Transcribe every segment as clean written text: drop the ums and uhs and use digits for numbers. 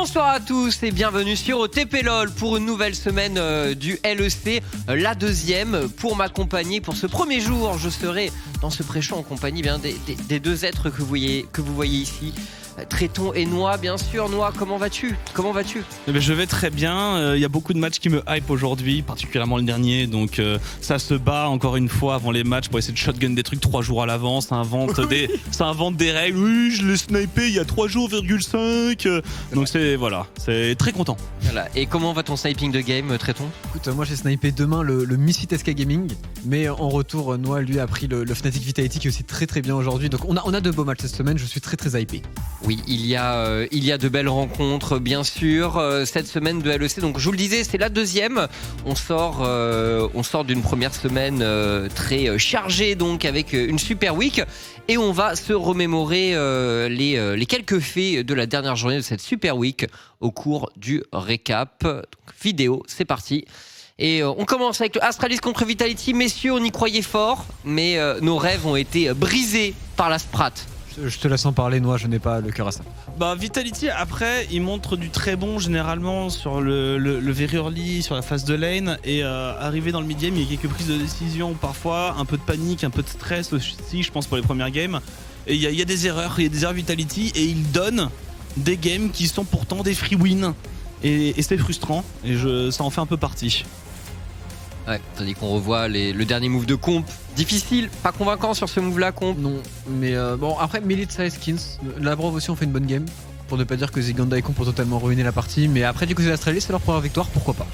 Bonsoir à tous et bienvenue sur OTP LOL pour une nouvelle semaine du LEC, la deuxième. Pour m'accompagner pour ce premier jour, je serai dans ce pré-show en compagnie des deux êtres que vous voyez ici. Tréton et Noah, bien sûr. Noah, comment vas-tu ? Eh bien, je vais très bien. Il y a beaucoup de matchs qui me hype aujourd'hui, particulièrement le dernier. Donc ça se bat encore une fois avant les matchs pour essayer de shotgun des trucs 3 jours à l'avance. Ça invente des règles. Oui, je l'ai snipé il y a 3 jours,5. Donc c'est très content. Voilà. Et comment va ton sniping de game, Tréton ? Écoute, moi j'ai snipé demain le Misfit SK Gaming, mais en retour, Noah lui a pris le Fnatic Vitality qui est aussi très très bien aujourd'hui. Donc on a de beaux matchs cette semaine. Je suis très très hypé. Oui, il y a de belles rencontres, bien sûr, cette semaine de LEC. Donc, je vous le disais, c'est la deuxième. On sort d'une première semaine très chargée, donc avec une super week. Et on va se remémorer les quelques faits de la dernière journée de cette super week au cours du récap. Donc, vidéo, c'est parti. Et on commence avec le Astralis contre Vitality. Messieurs, on y croyait fort, mais nos rêves ont été brisés par la Sprat. Je te laisse en parler, Noah, je n'ai pas le cœur à ça. Vitality, après, il montre du très bon généralement sur le very early, sur la phase de lane. Et arrivé dans le mid-game, il y a quelques prises de décision parfois, un peu de panique, un peu de stress aussi, je pense, pour les premières games. Et il y a des erreurs, Vitality, et il donne des games qui sont pourtant des free wins. Et c'est frustrant, et ça en fait un peu partie. Ouais, tandis qu'on revoit le dernier move de Comp. Difficile, pas convaincant sur ce move-là, Comp. Non, mais bon, après, Millet Size Skins, la Brave aussi ont fait une bonne game. Pour ne pas dire que Ziganda et Comp ont totalement ruiné la partie. Mais après, du côté d'Astralis, c'est leur première victoire, pourquoi pas ?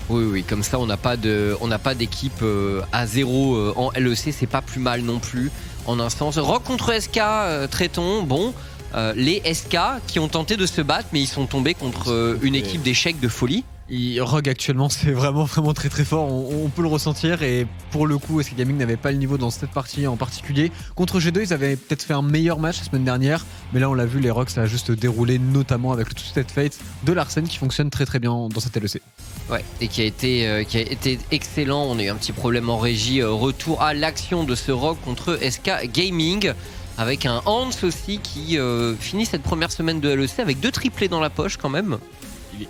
Oui, comme ça, on n'a pas d'équipe à 0 en LEC, c'est pas plus mal non plus, en un sens. Rock contre SK, Tréton, bon. Les SK qui ont tenté de se battre, mais ils sont tombés contre une équipe d'échecs de folie. Rogue actuellement c'est vraiment très très fort, on peut le ressentir, et pour le coup SK Gaming n'avait pas le niveau dans cette partie en particulier. Contre G2 ils avaient peut-être fait un meilleur match la semaine dernière, mais là on l'a vu, les Rogues ça a juste déroulé, notamment avec le Twisted Fate de Larsen qui fonctionne très très bien dans cette LEC. Ouais, et qui a été excellent. On a eu un petit problème en régie, retour à l'action de ce Rogue contre SK Gaming, avec un Hans aussi qui finit cette première semaine de LEC avec 2 triplés dans la poche quand même.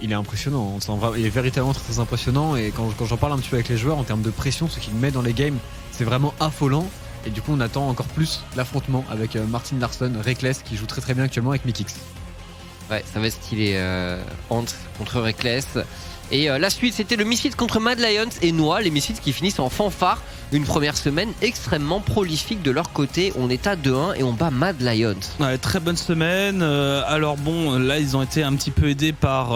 Il est impressionnant, il est véritablement très, très impressionnant, et quand j'en parle un petit peu avec les joueurs en termes de pression, ce qu'il met dans les games, c'est vraiment affolant. Et du coup on attend encore plus l'affrontement avec Martin Larsson, Reckless qui joue très très bien actuellement avec Mikix. Ouais, ça va stylé, Hans contre Reckless. Et la suite, c'était le Misfits contre Mad Lions et Noah, les Misfits qui finissent en fanfare. Une première semaine extrêmement prolifique de leur côté. On est à 2-1 et on bat Mad Lions. Ouais, très bonne semaine. Alors bon, là ils ont été un petit peu aidés par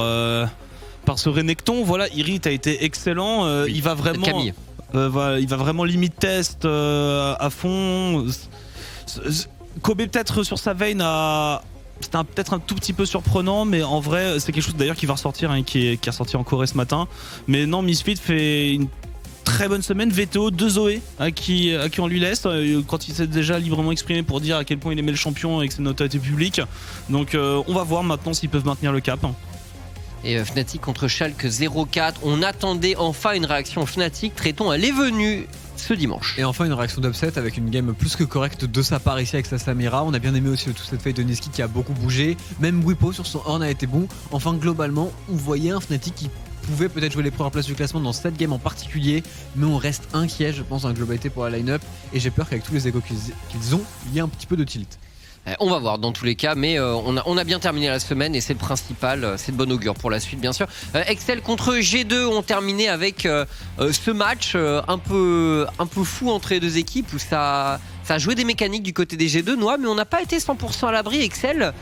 ce Renekton. Voilà, Irit a été excellent. Oui. Il va vraiment, Camille. il va vraiment limite test à fond. Kobe peut-être sur sa veine c'était peut-être un tout petit peu surprenant, mais en vrai c'est quelque chose d'ailleurs qui va ressortir, qui est ressorti en Corée ce matin. Mais non, Misfit fait une très bonne semaine. VTO, 2 Zoé à qui on lui laisse quand il s'est déjà librement exprimé pour dire à quel point il aimait le champion et que c'est une notoriété publique. Donc on va voir maintenant s'ils peuvent maintenir le cap. Et Fnatic contre Schalke 0-4. On attendait enfin une réaction Fnatic. Tréton, elle est venue ce dimanche. Et enfin une réaction d'upset avec une game plus que correcte de sa part ici avec sa Samira. On a bien aimé aussi le Twisted Fate de Niski qui a beaucoup bougé. Même Wipo sur son horn a été bon. Enfin globalement on voyait un Fnatic qui pouvait peut-être jouer les premières places du classement dans cette game en particulier, mais on reste inquiet je pense en globalité pour la line-up, et j'ai peur qu'avec tous les égos qu'ils ont, il y ait un petit peu de tilt. On va voir dans tous les cas, mais on a bien terminé la semaine et c'est le principal, c'est de bon augure pour la suite bien sûr. Excel contre G2 ont terminé avec ce match un peu fou entre les deux équipes où ça a joué des mécaniques du côté des G2, Noah, mais on n'a pas été 100% à l'abri. Excel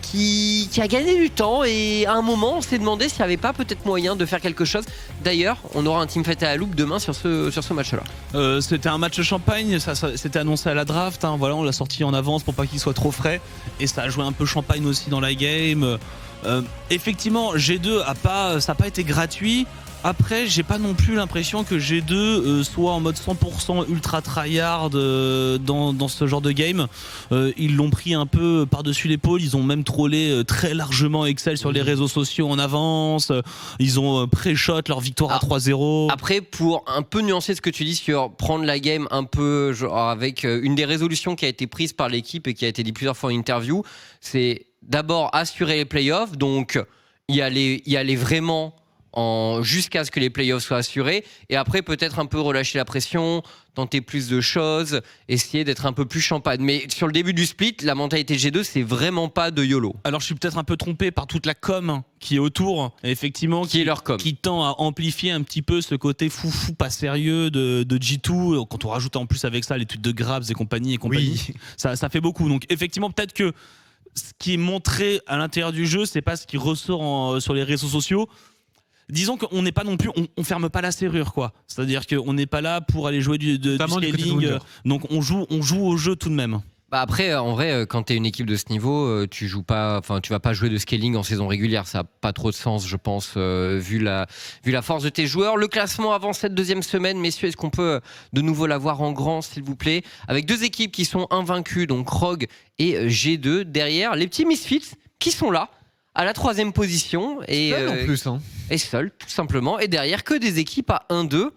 qui a gagné du temps, et à un moment on s'est demandé s'il n'y avait pas peut-être moyen de faire quelque chose. D'ailleurs on aura un teamfight à la loupe demain sur ce match là. C'était un match champagne, ça c'était annoncé à la draft, voilà, on l'a sorti en avance pour pas qu'il soit trop frais, et ça a joué un peu champagne aussi dans la game. Effectivement G2 ça n'a pas été gratuit. Après, j'ai pas non plus l'impression que G2 soit en mode 100% ultra tryhard dans ce genre de game. Ils l'ont pris un peu par-dessus l'épaule. Ils ont même trollé très largement Excel sur les réseaux sociaux en avance. Ils ont pré-shot leur victoire à 3-0. Après, pour un peu nuancer ce que tu dis sur prendre la game un peu genre avec une des résolutions qui a été prise par l'équipe et qui a été dit plusieurs fois en interview, c'est d'abord assurer les playoffs. Donc y aller vraiment jusqu'à ce que les playoffs soient assurés, et après peut-être un peu relâcher la pression, tenter plus de choses, essayer d'être un peu plus champagne. Mais sur le début du split, la mentalité G2, c'est vraiment pas de YOLO. Alors je suis peut-être un peu trompé par toute la com qui est autour, effectivement, Qui est leur com. qui tend à amplifier un petit peu ce côté foufou pas sérieux de G2. Quand on rajoute en plus avec ça les tweets de Grabs et compagnie, ça fait beaucoup. Donc effectivement, peut-être que ce qui est montré à l'intérieur du jeu, c'est pas ce qui ressort sur les réseaux sociaux. Disons qu'on n'est pas non plus, on ferme pas la serrure, quoi. C'est-à-dire qu'on n'est pas là pour aller jouer du scaling, donc on joue au jeu tout de même. Bah après, en vrai, quand tu es une équipe de ce niveau, tu vas pas jouer de scaling en saison régulière. Ça n'a pas trop de sens, je pense, vu la force de tes joueurs. Le classement avant cette deuxième semaine, messieurs, est-ce qu'on peut de nouveau l'avoir en grand, s'il vous plaît, avec deux équipes qui sont invaincues, donc Rogue et G2. Derrière, les petits Misfits qui sont là, à la 3e position. Et seul en plus, hein. Et seul, tout simplement. Et derrière, que des équipes à 1-2.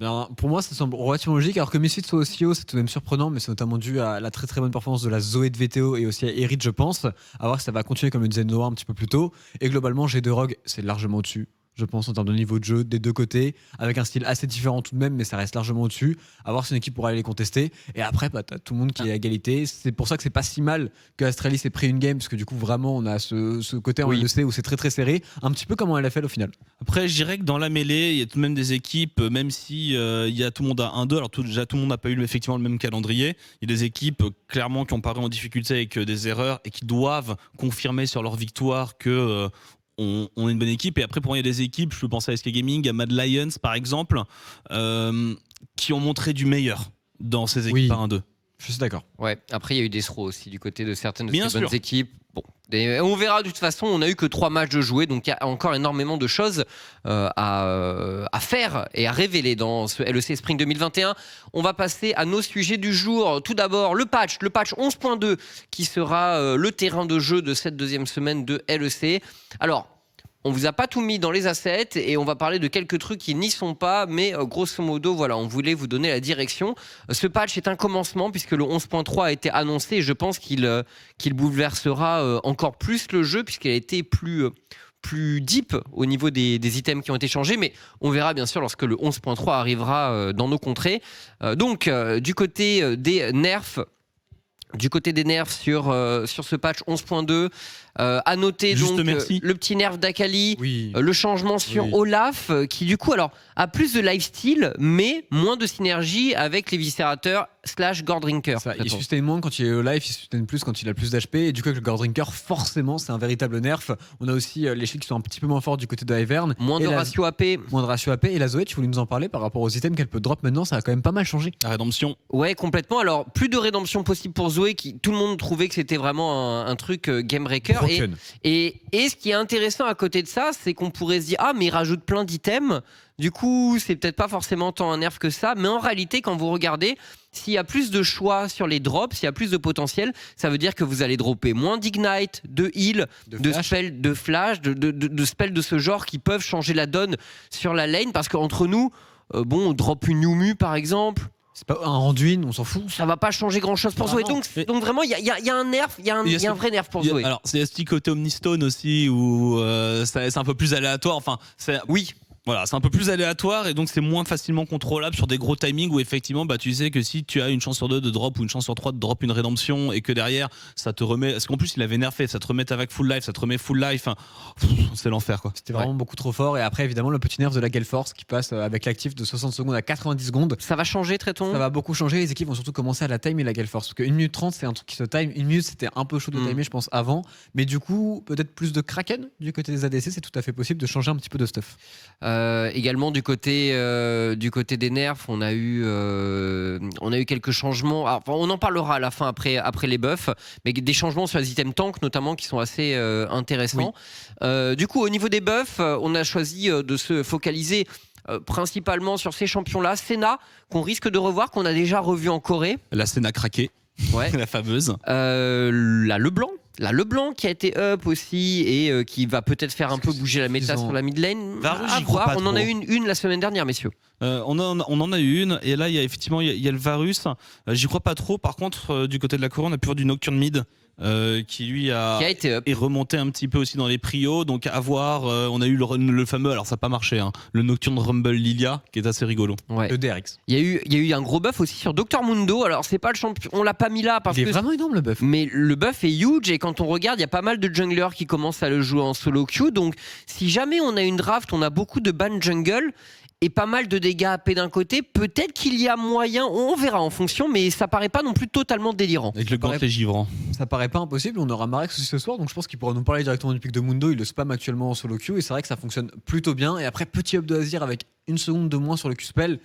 Alors, pour moi, ça semble relativement logique. Alors que Misfits soit aussi haut, c'est tout de même surprenant, mais c'est notamment dû à la très très bonne performance de la Zoé de VTO et aussi à Erit, je pense. À voir si ça va continuer comme le disait Noah un petit peu plus tôt. Et globalement, G2 Rogue, c'est largement au-dessus, je pense, en termes de niveau de jeu des deux côtés, avec un style assez différent tout de même, mais ça reste largement au-dessus. À voir si une équipe pourra aller les contester. Et après, bah, t'as tout le monde qui est à égalité. C'est pour ça que c'est pas si mal que Astralis ait pris une game, parce que du coup, vraiment, on a ce côté en LEC où c'est très très serré, un petit peu comme en LFL au final. Après, je dirais que dans la mêlée, il y a tout de même des équipes, même si il y a tout le monde à 1-2, alors déjà tout le monde n'a pas eu effectivement le même calendrier. Il y a des équipes clairement qui ont paru en difficulté avec des erreurs et qui doivent confirmer sur leur victoire que on est une bonne équipe. Et après, pour moi, il y a des équipes, je peux penser à SK Gaming, à Mad Lions par exemple, qui ont montré du meilleur dans ces équipes à 1-2. Je suis d'accord. Ouais, après il y a eu des throws aussi du côté de certaines de Bien ces sûr. bonnes équipes. Bon, on verra de toute façon, on a eu que 3 matchs de jouer, donc il y a encore énormément de choses à faire et à révéler dans ce LEC Spring 2021. On va passer à nos sujets du jour. Tout d'abord, le patch 11.2 qui sera le terrain de jeu de cette deuxième semaine de LEC. Alors, on vous a pas tout mis dans les assets et on va parler de quelques trucs qui n'y sont pas, mais grosso modo, voilà, on voulait vous donner la direction. Ce patch est un commencement puisque le 11.3 a été annoncé et je pense qu'il bouleversera encore plus le jeu puisqu'il a été plus deep au niveau des items qui ont été changés, mais on verra bien sûr lorsque le 11.3 arrivera dans nos contrées. Donc, du côté des nerfs, sur ce patch 11.2, à noter donc le petit nerf d'Akali, le changement sur Olaf, qui du coup alors a plus de lifesteal mais moins de synergie avec les viscérateurs / Gordrinker. Il sustain moins quand il est au live, il sustain plus quand il a plus d'HP, et du coup avec le Gordrinker forcément c'est un véritable nerf. On a aussi les shields qui sont un petit peu moins forts du côté de Ivern, moins de ratio AP, et la Zoé, tu voulais nous en parler par rapport aux items qu'elle peut drop maintenant, ça a quand même pas mal changé. La rédemption. Ouais, complètement. Alors plus de rédemption possible pour Zoé, qui tout le monde trouvait que c'était vraiment un truc game breaker. Et ce qui est intéressant à côté de ça, c'est qu'on pourrait se dire ah mais il rajoute plein d'items, du coup c'est peut-être pas forcément tant un nerf que ça, mais en réalité quand vous regardez, s'il y a plus de choix sur les drops, s'il y a plus de potentiel, ça veut dire que vous allez dropper moins d'ignite, de heal, de spell, de flash, de spells de ce genre qui peuvent changer la donne sur la lane, parce qu'entre nous, on drop une Yumu par exemple. C'est pas un Anduin, on s'en fout. Ça va pas changer grand chose pour Zoé. Donc vraiment, il y a un nerf, il y a un vrai nerf pour Zoé. Alors, c'est ce petit côté Omnistone aussi où c'est un peu plus aléatoire. Enfin, oui. Voilà, c'est un peu plus aléatoire et donc c'est moins facilement contrôlable sur des gros timings où effectivement tu sais que si tu as une chance sur 2 de drop ou une chance sur 3 de drop une rédemption et que derrière ça te remet, parce qu'en plus il avait nerfé, ça te remet avec full life, ça te remet full life, c'est l'enfer quoi. C'était vraiment beaucoup trop fort. Et après évidemment le petit nerf de la Gale Force qui passe avec l'actif de 60 secondes à 90 secondes. Ça va changer très tôt. Ça va beaucoup changer, les équipes vont surtout commencer à la timer la Gale Force, parce que 1 minute 30 c'est un truc qui se time, 1 minute c'était un peu chaud de timer je pense avant, mais du coup peut-être plus de Kraken du côté des ADC, c'est tout à fait possible de changer un petit peu de stuff. Également du côté des nerfs, on a eu quelques changements. Alors, on en parlera à la fin après les buffs, mais des changements sur les items tank notamment qui sont assez intéressants. Du coup, au niveau des buffs, on a choisi de se focaliser principalement sur ces champions-là. Senna, qu'on risque de revoir, qu'on a déjà revu en Corée. La Senna craquée. Ouais. La fameuse. La LeBlanc qui a été up aussi et qui va peut-être faire un peu bouger la méta sur la mid lane. Varus, j'y crois pas on trop. en a eu une la semaine dernière, messieurs. On en a eu une, et là il y a effectivement il y a le Varus. J'y crois pas trop. Par contre, du côté de la Corée, on a pu voir du Nocturne mid qui lui Qui a été up. est remonté un petit peu aussi dans les prios. Donc à voir, on a eu le fameux, alors ça n'a pas marché, hein, le Nocturne Rumble Lilia qui est assez rigolo. Ouais. Le DRX. Il y a eu un gros buff aussi sur Dr Mundo. Alors c'est pas le champion, on l'a pas mis là parce Il est que vraiment énorme le buff. mais le buff est huge et quand on regarde, il y a pas mal de junglers qui commencent à le jouer en solo queue. Donc si jamais on a une draft, on a beaucoup de ban jungle et pas mal de dégâts AP d'un côté, peut-être qu'il y a moyen, on verra en fonction, mais ça paraît pas non plus totalement délirant. Avec le gantelet givrant. Ça paraît pas impossible, on aura Marex aussi ce soir, donc je pense qu'il pourra nous parler directement du pic de Mundo. Il le spam actuellement en solo queue et c'est vrai que ça fonctionne plutôt bien. Et après, petit up de Azir avec une seconde de moins sur le Q-spell.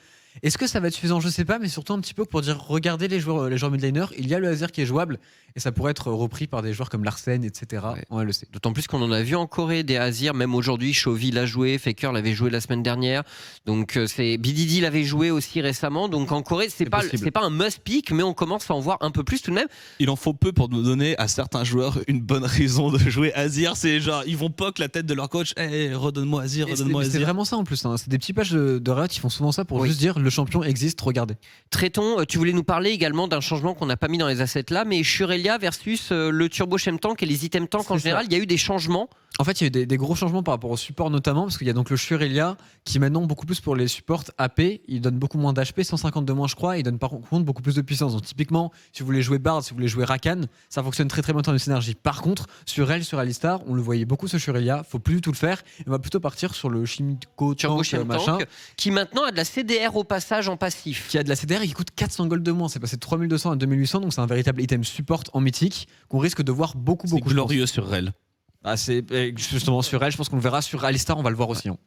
Est-ce que ça va être suffisant? Je sais pas, mais surtout un petit peu pour dire regardez les joueurs midlaner, il y a le Azir qui est jouable et ça pourrait être repris par des joueurs comme Larsen, etc. Ouais. en LEC. D'autant plus qu'on en a vu en Corée des Azir, même aujourd'hui, Chovy l'a joué, Faker l'avait joué la semaine dernière, donc c'est BDD l'avait joué aussi récemment, donc en Corée c'est pas un must pick, mais on commence à en voir un peu plus tout de même. Il en faut peu pour nous donner à certains joueurs une bonne raison de jouer Azir. C'est genre, ils vont poke la tête de leur coach, hey, redonne-moi Azir, redonne-moi C'est Azir. vraiment ça en plus, hein. C'est des petits pages de Riot qui font souvent ça pour Oui. juste dire le champion existe, regardez. Traitons, tu voulais nous parler également d'un changement qu'on n'a pas mis dans les assets là, mais Shurelia versus le Turbo Shem Tank et les items tank en C'est ça. général, il y a eu des changements. En fait, il y a eu des gros changements par rapport au support notamment, parce qu'il y a donc le Shurelia qui maintenant beaucoup plus pour les supports AP, il donne beaucoup moins d'HP, 150 de moins je crois, et il donne par contre beaucoup plus de puissance. Donc typiquement, si vous voulez jouer Bard, si vous voulez jouer Rakan, ça fonctionne très très bien en termes de synergie. Par contre, sur Alistar, on le voyait beaucoup ce Shurelia, faut plus du tout le faire, et on va plutôt partir sur le Shimiko Turbo Tank, Shem machin, Tank, qui maintenant a de la CDR au passage en passif. qui a de la CDR et qui coûte 400 gold de moins. C'est passé de 3200 à 2800, donc c'est un véritable item support en mythique qu'on risque de voir beaucoup. C'est glorieux sur Rel. Ah, c'est justement sur elle, je pense qu'on le verra sur Alistar, on va le voir aussi. Hein.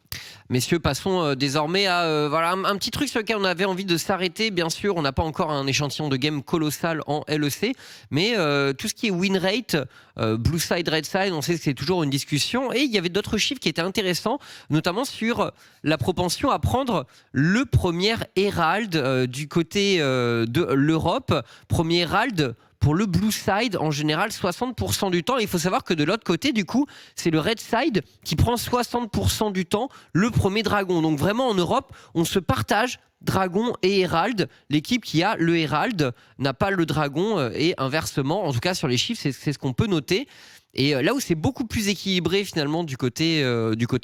Messieurs, passons désormais à voilà, un petit truc sur lequel on avait envie de s'arrêter. Bien sûr, on n'a pas encore un échantillon de game colossal en LEC, mais tout ce qui est win rate, blue side, red side, on sait que c'est toujours une discussion. Et il y avait d'autres chiffres qui étaient intéressants, notamment sur la propension à prendre le premier Herald du côté de l'Europe. Premier Herald pour le blue side, en général, 60% du temps. Et il faut savoir que de l'autre côté, du coup, c'est le red side qui prend 60% du temps le premier dragon. Donc vraiment, en Europe, on se partage dragon et Herald. L'équipe qui a le Herald n'a pas le dragon et inversement. En tout cas, sur les chiffres, c'est ce qu'on peut noter. Et là où c'est beaucoup plus équilibré, finalement, du côté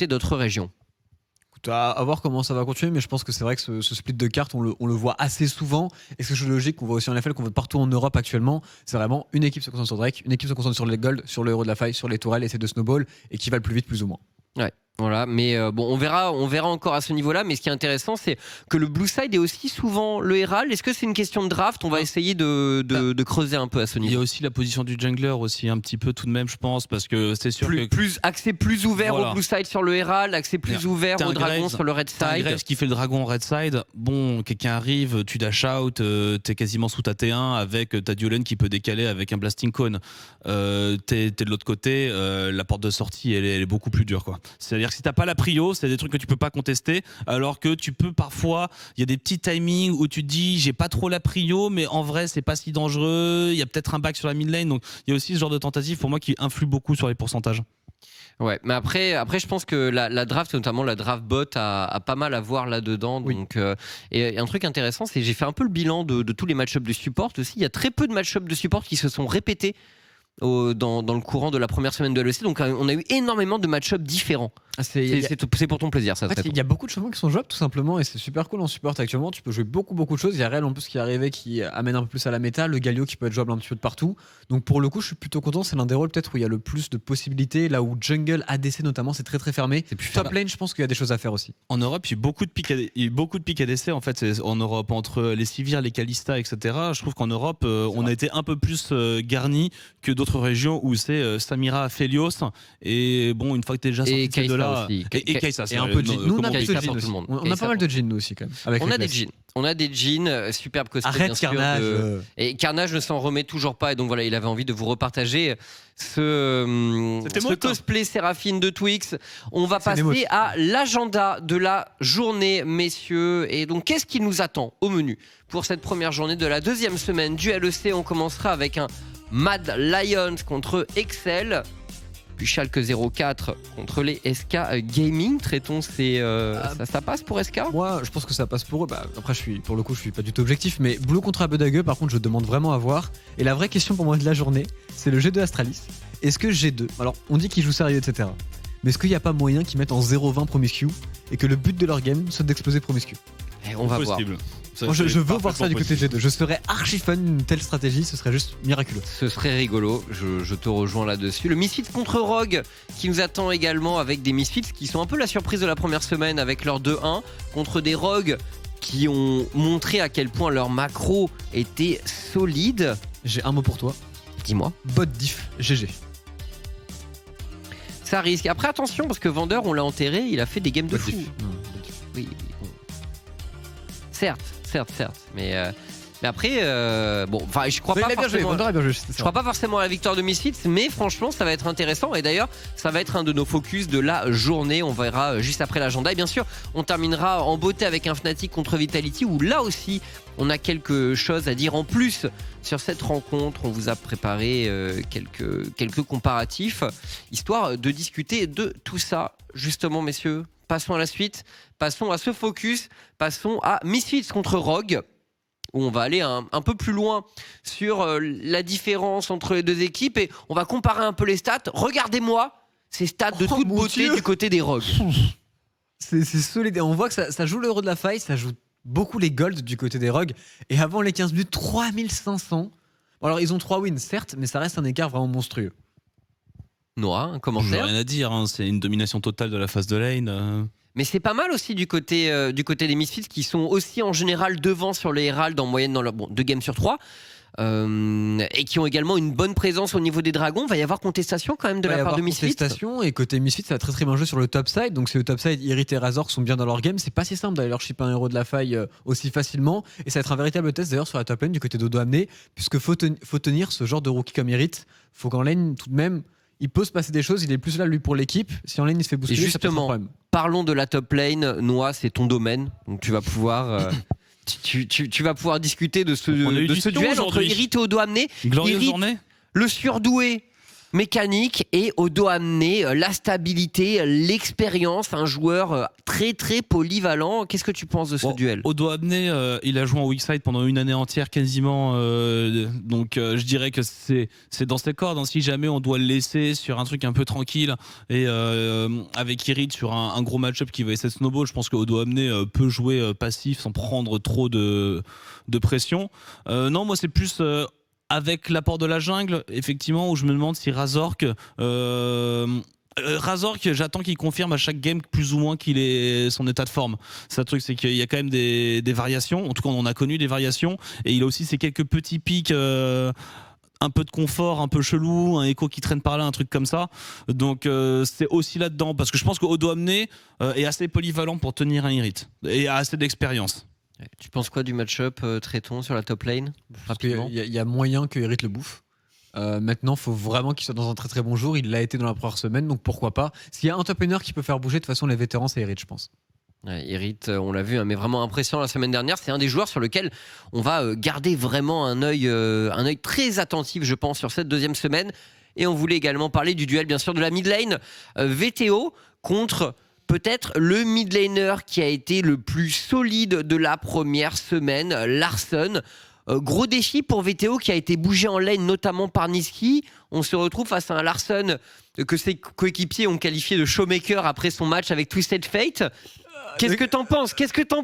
d'autres régions. À voir comment ça va continuer, mais je pense que c'est vrai que ce split de cartes, on le voit assez souvent. Et c'est quelque chose de logique qu'on voit aussi en NFL, qu'on voit partout en Europe actuellement. C'est vraiment une équipe se concentre sur Drake, une équipe se concentre sur les Gold, sur le héros de la faille, sur les tourelles, essaie de snowball et qui va le plus vite, plus ou moins. Ouais. Voilà, mais bon, on verra encore à ce niveau-là. Mais ce qui est intéressant, c'est que le blue side est aussi souvent le Herald. Est-ce que c'est une question de draft? On va essayer de creuser un peu à ce Il y niveau. a aussi la position du jungler aussi un petit peu tout de même, je pense, parce que c'est sûr que Accès plus ouvert Voilà. au blue side sur le Herald, accès plus ouvert T'as au un dragon Graves, sur le red t'as un side. Graves qui fait le dragon red side. Bon, quelqu'un arrive, tu dash out, t'es quasiment sous ta T1 avec ta Duelen qui peut décaler avec un blasting cone. T'es de l'autre côté, la porte de sortie elle est beaucoup plus dure, quoi. C'est-à-dire que si t'as pas la prio, c'est des trucs que tu peux pas contester, alors que tu peux parfois, il y a des petits timings où tu te dis j'ai pas trop la prio, mais en vrai c'est pas si dangereux, il y a peut-être un back sur la mid lane, donc il y a aussi ce genre de tentative pour moi qui influe beaucoup sur les pourcentages. Ouais, mais après, je pense que la draft, notamment la draft bot, a pas mal à voir là-dedans. Oui. Donc, et un truc intéressant, c'est que j'ai fait un peu le bilan de tous les match-ups de support aussi. Il y a très peu de match-ups de support qui se sont répétés dans le courant de la première semaine de LEC. Donc, on a eu énormément de match-ups différents. C'est pour ton plaisir, ça. En fait, il y a beaucoup de changements qui sont jouables tout simplement et c'est super cool en support actuellement. Tu peux jouer beaucoup de choses. Il y a Rel en plus qui est arrivé qui amène un peu plus à la méta, le Galio qui peut être jouable un petit peu de partout. Donc pour le coup, je suis plutôt content. C'est l'un des rôles peut-être où il y a le plus de possibilités. Là où Jungle, ADC notamment, c'est très fermé. C'est plus Top lane, je pense qu'il y a des choses à faire aussi. En Europe, il y a beaucoup de pics ADC en fait. En Europe, entre les Sivir, les Kalista, etc. Je trouve qu'en Europe, on a été un peu plus garni que d'autres régions où c'est Samira, Felios et bon, une fois que t'es déjà sorti de ces deux-là, et Kaisa, Et un peu de Jhin. Nous, on a Kaisa peu de pour Jhin tout le monde. aussi. On a Kaisa pas mal pour- de Jhin nous aussi quand même. Avec On les a des places. jeans. On a des jeans, superbe cosplay bien Arrête sûr. Carnage. Et Carnage ne s'en remet toujours pas. Et donc voilà, il avait envie de vous repartager ce cosplay Séraphine de Twix. On va C'est l'émotion. passer à l'agenda de la journée, messieurs. Et donc, qu'est-ce qui nous attend au menu pour cette première journée de la deuxième semaine du LEC? On commencera avec un Mad Lions contre Excel. Puis Schalke 04 contre les SK Gaming. Traitons, ça passe pour SK? Moi, je pense que ça passe pour eux. Après, pour le coup, je suis pas du tout objectif, mais Blue contre Abedague, par contre, je demande vraiment à voir. Et la vraie question pour moi de la journée, c'est le G2 Astralis. Est-ce que G2, alors on dit qu'ils jouent sérieux, etc. Mais est-ce qu'il n'y a pas moyen qu'ils mettent en 0-20 Promiscu et que le but de leur game soit d'exploser Promiscu? Et on va voir. Moi, je veux voir ça du côté G2. Je serais archi fan d'une telle stratégie, ce serait juste miraculeux. Ce serait rigolo, je te rejoins là-dessus. Le Misfits contre Rogue qui nous attend également, avec des Misfits qui sont un peu la surprise de la première semaine avec leur 2-1 contre des Rogues qui ont montré à quel point leur macro était solide. J'ai un mot pour toi. Dis-moi. Bot diff, GG. Ça risque. Après, attention, parce que Vendeur, on l'a enterré, il a fait des games de fou. Oui, bon. Certes. Mais après, je crois pas forcément. Je crois pas forcément à la victoire de Misfits, mais franchement, ça va être intéressant. Et d'ailleurs, ça va être un de nos focus de la journée. On verra juste après l'agenda. Et bien sûr, on terminera en beauté avec un Fnatic contre Vitality, où là aussi, on a quelque chose à dire en plus sur cette rencontre. On vous a préparé quelques comparatifs, histoire de discuter de tout ça. Justement, messieurs, passons à la suite. Passons à ce focus. Passons à Misfits contre Rogue, où on va aller un peu plus loin sur la différence entre les deux équipes et on va comparer un peu les stats. Regardez-moi ces stats de toute beauté du côté des Rogues. C'est solide. On voit que ça joue l'euro de la faille, ça joue beaucoup les golds du côté des Rogues. Et avant les 15 buts, 3500. Bon, alors ils ont 3 wins, certes, mais ça reste un écart vraiment monstrueux. Noah, un commentaire? Rien à dire, hein. C'est une domination totale de la phase de lane. Mais c'est pas mal aussi du côté des Misfits, qui sont aussi en général devant sur les Herald en moyenne dans leur 2 games sur 3. Et qui ont également une bonne présence au niveau des dragons. Va y avoir contestation quand même de la part de Misfits. Contestation, et côté Misfits, ça a très très bien joué sur le top side. Donc c'est le top side, Irit et Razor sont bien dans leur game. C'est pas si simple d'aller leur ship un héros de la faille aussi facilement. Et ça va être un véritable test d'ailleurs sur la top lane du côté d'Odo Amné, puisque faut tenir ce genre de rookie comme Irit. Faut qu'en lane tout de même, il peut se passer des choses. Il est plus là lui pour l'équipe. Si en lane il se fait bousculer, justement, ça peut être un problème. Parlons de la top lane. Noah, c'est ton domaine, donc tu vas pouvoir tu vas pouvoir discuter de ce duel entre Irit et Odo Amné. Glorieuse journée. Le surdoué mécanique, et Odo Amné, la stabilité, l'expérience, un joueur très très polyvalent. Qu'est-ce que tu penses de ce duel? Odo Amné, il a joué en weak side pendant une année entière quasiment, donc je dirais que c'est dans ses cordes, hein. Si jamais on doit le laisser sur un truc un peu tranquille et avec Irit sur un gros match-up qui va essayer de snowball, je pense que Odo Amné peut jouer passif sans prendre trop de pression. Non, moi c'est plus avec l'apport de la jungle, effectivement, où je me demande si Razork, j'attends qu'il confirme à chaque game plus ou moins qu'il est son état de forme. C'est un truc, c'est qu'il y a quand même des variations. En tout cas, on en a connu des variations, et il a aussi ces quelques petits pics. Un peu de confort, un peu chelou, un écho qui traîne par là, un truc comme ça. Donc c'est aussi là-dedans, parce que je pense que Odo Amné est assez polyvalent pour tenir un Irit et a assez d'expérience. Tu penses quoi du match-up Tréton sur la top lane? Il y a moyen que Irit le bouffe. Maintenant, il faut vraiment qu'il soit dans un très très bon jour. Il l'a été dans la première semaine, donc pourquoi pas. S'il y a un top laner qui peut faire bouger, de toute façon, les vétérans, c'est Irit, je pense. Irit, on l'a vu, hein, mais vraiment impressionnant la semaine dernière. C'est un des joueurs sur lequel on va garder vraiment un œil très attentif, je pense, sur cette deuxième semaine. Et on voulait également parler du duel, bien sûr, de la mid lane VTO contre peut-être le mid laner qui a été le plus solide de la première semaine, Larsen. Gros défi pour VTO qui a été bougé en lane notamment par Niski. On se retrouve face à un Larsen que ses coéquipiers ont qualifié de showmaker après son match avec Twisted Fate. Qu'est-ce que t'en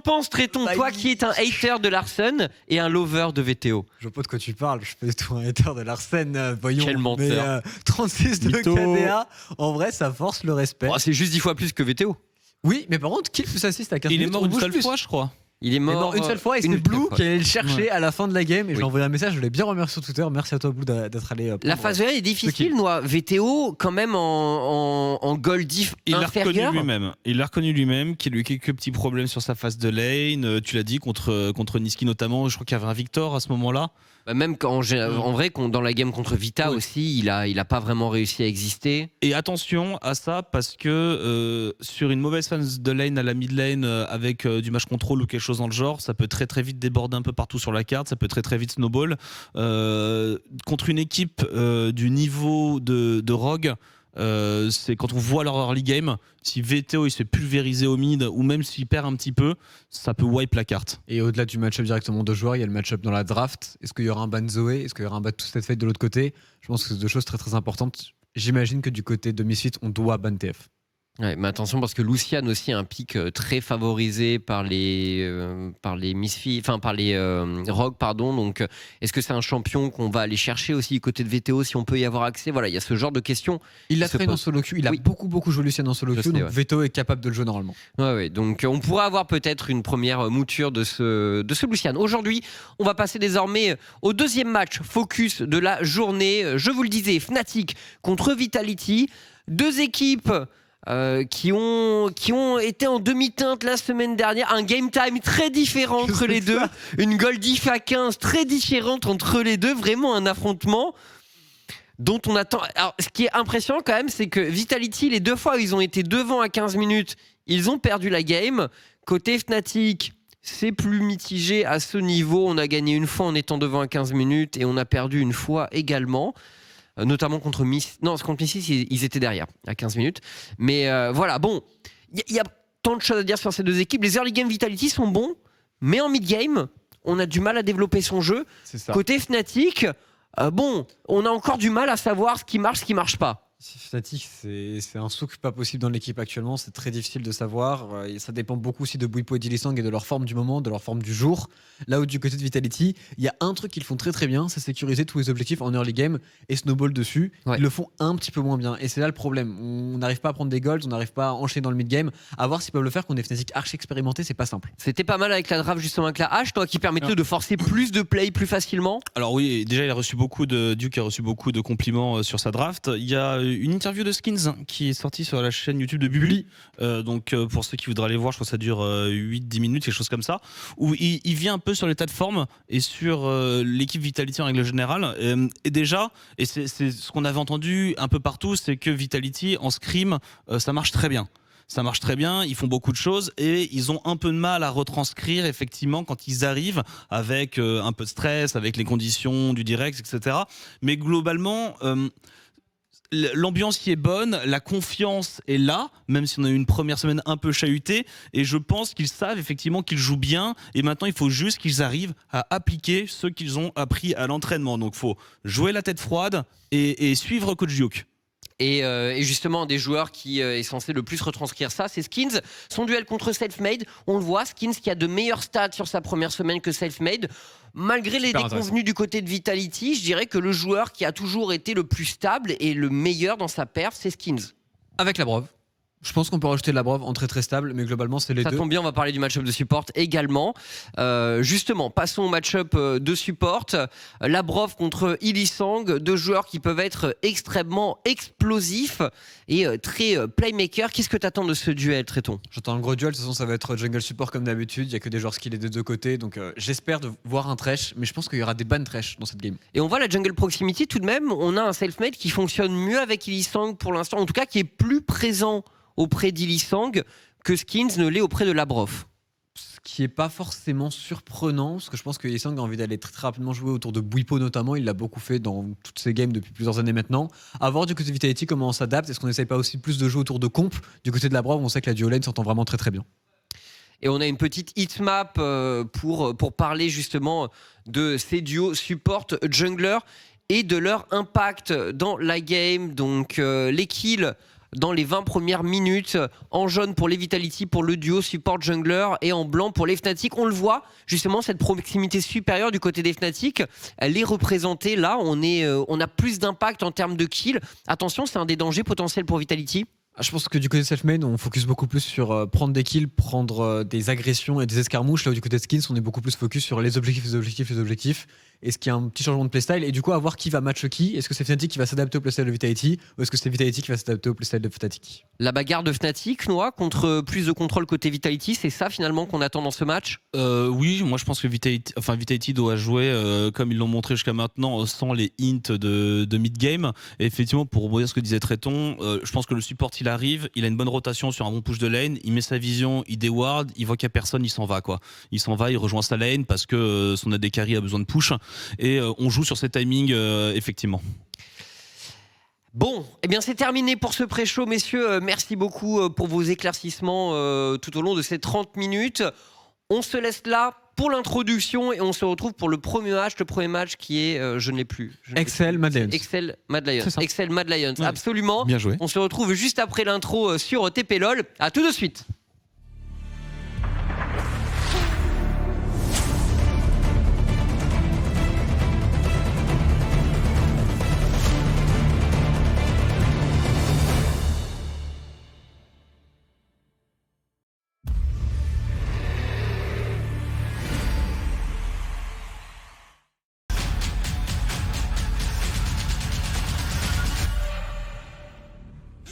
penses, Tréton, toi qui es un hater de Larsen et un lover de VTO? Je vois pas de quoi tu parles, je suis pas du tout un hater de Larsen, voyons. Quel menteur. Mais 36 de KDA, en vrai, ça force le respect. C'est juste 10 fois plus que VTO. Oui, mais par contre, kill plus assist à 15 Il minutes, est mort une seule fois, je crois. Il est mort une seule fois, et c'est Blue qui allait le chercher à la fin de la game. Et j'ai envoyé un message, je l'ai bien remercié sur Twitter. Merci à toi, Blue, d'être allé. La phase est difficile, Noah. VTO, quand même, en gold diff inférieur. Il l'a reconnu lui-même, qu'il a eu quelques petits problèmes sur sa phase de lane. Tu l'as dit, contre Niski notamment. Je crois qu'il y avait un Victor à ce moment-là. Même en vrai, dans la game contre Vita aussi, il a pas vraiment réussi à exister. Et attention à ça, parce que sur une mauvaise phase de lane à la mid lane avec du match control ou quelque chose dans le genre, ça peut très très vite déborder un peu partout sur la carte, ça peut très très vite snowball. Contre une équipe du niveau de Rogue, c'est quand on voit leur early game, si VTO il se fait pulvériser au mid ou même s'il perd un petit peu, ça peut wipe la carte. Et au-delà du match-up directement de joueurs, il y a le match-up dans la draft. Est-ce qu'il y aura un ban Zoé? Est-ce qu'il y aura un ban Twisted Fate de l'autre côté? Je pense que c'est deux choses très très importantes. J'imagine que du côté de Misfit, on doit ban TF. Ouais, mais attention parce que Lucian aussi a un pick très favorisé par les Misfits, enfin par les Rogue, pardon. Donc, est-ce que c'est un champion qu'on va aller chercher aussi du côté de VTO si on peut y avoir accès? Voilà, il y a ce genre de questions. Il l'a traîné en solo queue, il a beaucoup joué Lucian en solo queue, donc VTO est capable de le jouer normalement. Ouais, donc on pourra avoir peut-être une première mouture de ce Lucian. Aujourd'hui, on va passer désormais au deuxième match focus de la journée. Je vous le disais, Fnatic contre Vitality, deux équipes qui ont été en demi-teinte la semaine dernière, un game time très différent entre les deux, une Goldif à 15 très différente entre les deux, vraiment un affrontement dont on attend. Alors, ce qui est impressionnant quand même, c'est que Vitality, les deux fois où ils ont été devant à 15 minutes, ils ont perdu la game. Côté Fnatic, c'est plus mitigé à ce niveau. On a gagné une fois en étant devant à 15 minutes et on a perdu une fois également. Notamment contre contre Misfits, ils étaient derrière à 15 minutes. Mais voilà, bon, il y a tant de choses à dire sur ces deux équipes. Les early game Vitality sont bons, mais en mid-game, on a du mal à développer son jeu. Côté Fnatic, bon, on a encore du mal à savoir ce qui marche pas. Fnatic, c'est un souk pas possible dans l'équipe actuellement, c'est très difficile de savoir. Et ça dépend beaucoup aussi de Bwipo et d'Ilisang et de leur forme du moment, de leur forme du jour. Là où du côté de Vitality, il y a un truc qu'ils font très très bien, c'est sécuriser tous les objectifs en early game et snowball dessus. Ils le font un petit peu moins bien. Et c'est là le problème. On n'arrive pas à prendre des golds, on n'arrive pas à enchaîner dans le mid game. À voir s'ils peuvent le faire, qu'on est Fnatic archi expérimenté, c'est pas simple. C'était pas mal avec la draft justement avec la hache, toi, qui permettait de forcer plus de play plus facilement. Alors oui, déjà Duke a reçu beaucoup de compliments sur sa draft. Il y a une interview de Skins qui est sortie sur la chaîne YouTube de Bubly. Donc pour ceux qui voudraient aller voir, je crois que ça dure 8-10 minutes, quelque chose comme ça, où il vient un peu sur l'état de forme et sur l'équipe Vitality en règle générale. Et déjà, et c'est ce qu'on avait entendu un peu partout, c'est que Vitality en scrim, ça marche très bien. Ça marche très bien, ils font beaucoup de choses et ils ont un peu de mal à retranscrire effectivement quand ils arrivent avec un peu de stress, avec les conditions du direct, etc. Mais globalement, l'ambiance y est bonne, la confiance est là, même si on a eu une première semaine un peu chahutée, et je pense qu'ils savent effectivement qu'ils jouent bien, et maintenant il faut juste qu'ils arrivent à appliquer ce qu'ils ont appris à l'entraînement. Donc il faut jouer la tête froide et suivre Coach Duke. Et justement, des joueurs qui est censé le plus retranscrire ça, c'est Skins. Son duel contre Selfmade, on le voit, Skins qui a de meilleurs stats sur sa première semaine que Selfmade. Malgré les déconvenus du côté de Vitality, je dirais que le joueur qui a toujours été le plus stable et le meilleur dans sa perf, c'est Skins. Avec la Brove. Je pense qu'on peut rajouter de la Brove en très stable, mais globalement c'est les deux. Ça tombe bien, on va parler du match-up de support également. Justement, passons au match-up de support. La Brove contre Ilisang, deux joueurs qui peuvent être extrêmement explosifs et très playmaker. Qu'est-ce que tu attends de ce duel, Tréton? J'attends un gros duel, de toute façon ça va être jungle support comme d'habitude, il n'y a que des joueurs skillés des deux côtés, donc j'espère de voir un trash, mais je pense qu'il y aura des bans trash dans cette game. Et on voit la jungle proximity tout de même, on a un self-made qui fonctionne mieux avec Ilisang pour l'instant, en tout cas qui est plus présent auprès d'Ilisang que Skins ne l'est auprès de Labrov. Ce qui n'est pas forcément surprenant, parce que je pense que Ilisang a envie d'aller très, très rapidement jouer autour de Bwipo notamment, il l'a beaucoup fait dans toutes ses games depuis plusieurs années maintenant. À voir du côté de Vitality comment on s'adapte, est-ce qu'on n'essaye pas aussi plus de jouer autour de comp? Du côté de Labrov, on sait que la duo lane s'entend vraiment très très bien. Et on a une petite hitmap pour parler justement de ces duos support jungler et de leur impact dans la game. Donc les kills dans les 20 premières minutes, en jaune pour les Vitality, pour le duo support jungler, et en blanc pour les Fnatic. On le voit, justement, cette proximité supérieure du côté des Fnatic, elle est représentée là, on a plus d'impact en termes de kills. Attention, c'est un des dangers potentiels pour Vitality. Je pense que du côté de Selfmade, on focus beaucoup plus sur prendre des kills, prendre des agressions et des escarmouches. Là où du côté de Skins, on est beaucoup plus focus sur les objectifs. Est-ce qu'il y a un petit changement de playstyle? Et du coup, à voir qui va match qui. Est-ce que c'est Fnatic qui va s'adapter au playstyle de Vitality ou est-ce que c'est Vitality qui va s'adapter au playstyle de Fnatic? La bagarre de Fnatic, Noah, contre plus de contrôle côté Vitality, c'est ça finalement qu'on attend dans ce match? Oui, moi je pense que Vitality doit jouer comme ils l'ont montré jusqu'à maintenant, sans les hints de mid-game. Et effectivement, pour rebondir ce que disait Tréton, je pense que le support il arrive, il a une bonne rotation sur un bon push de lane, il met sa vision, il déward, il voit qu'il n'y a personne, il s'en va quoi. Il s'en va, il rejoint sa lane parce que son AD carry a besoin de push. Et on joue sur ces timings effectivement. Bon, eh bien c'est terminé pour ce pré-show, messieurs. Merci beaucoup pour vos éclaircissements tout au long de ces 30 minutes. On se laisse là pour l'introduction et on se retrouve pour le premier match qui est, je ne l'ai plus. Excel Mad Lions. Excel Mad Lions. Excel Mad Lions, Ouais. absolument. Bien joué. On se retrouve juste après l'intro sur TPLOL. À tout de suite.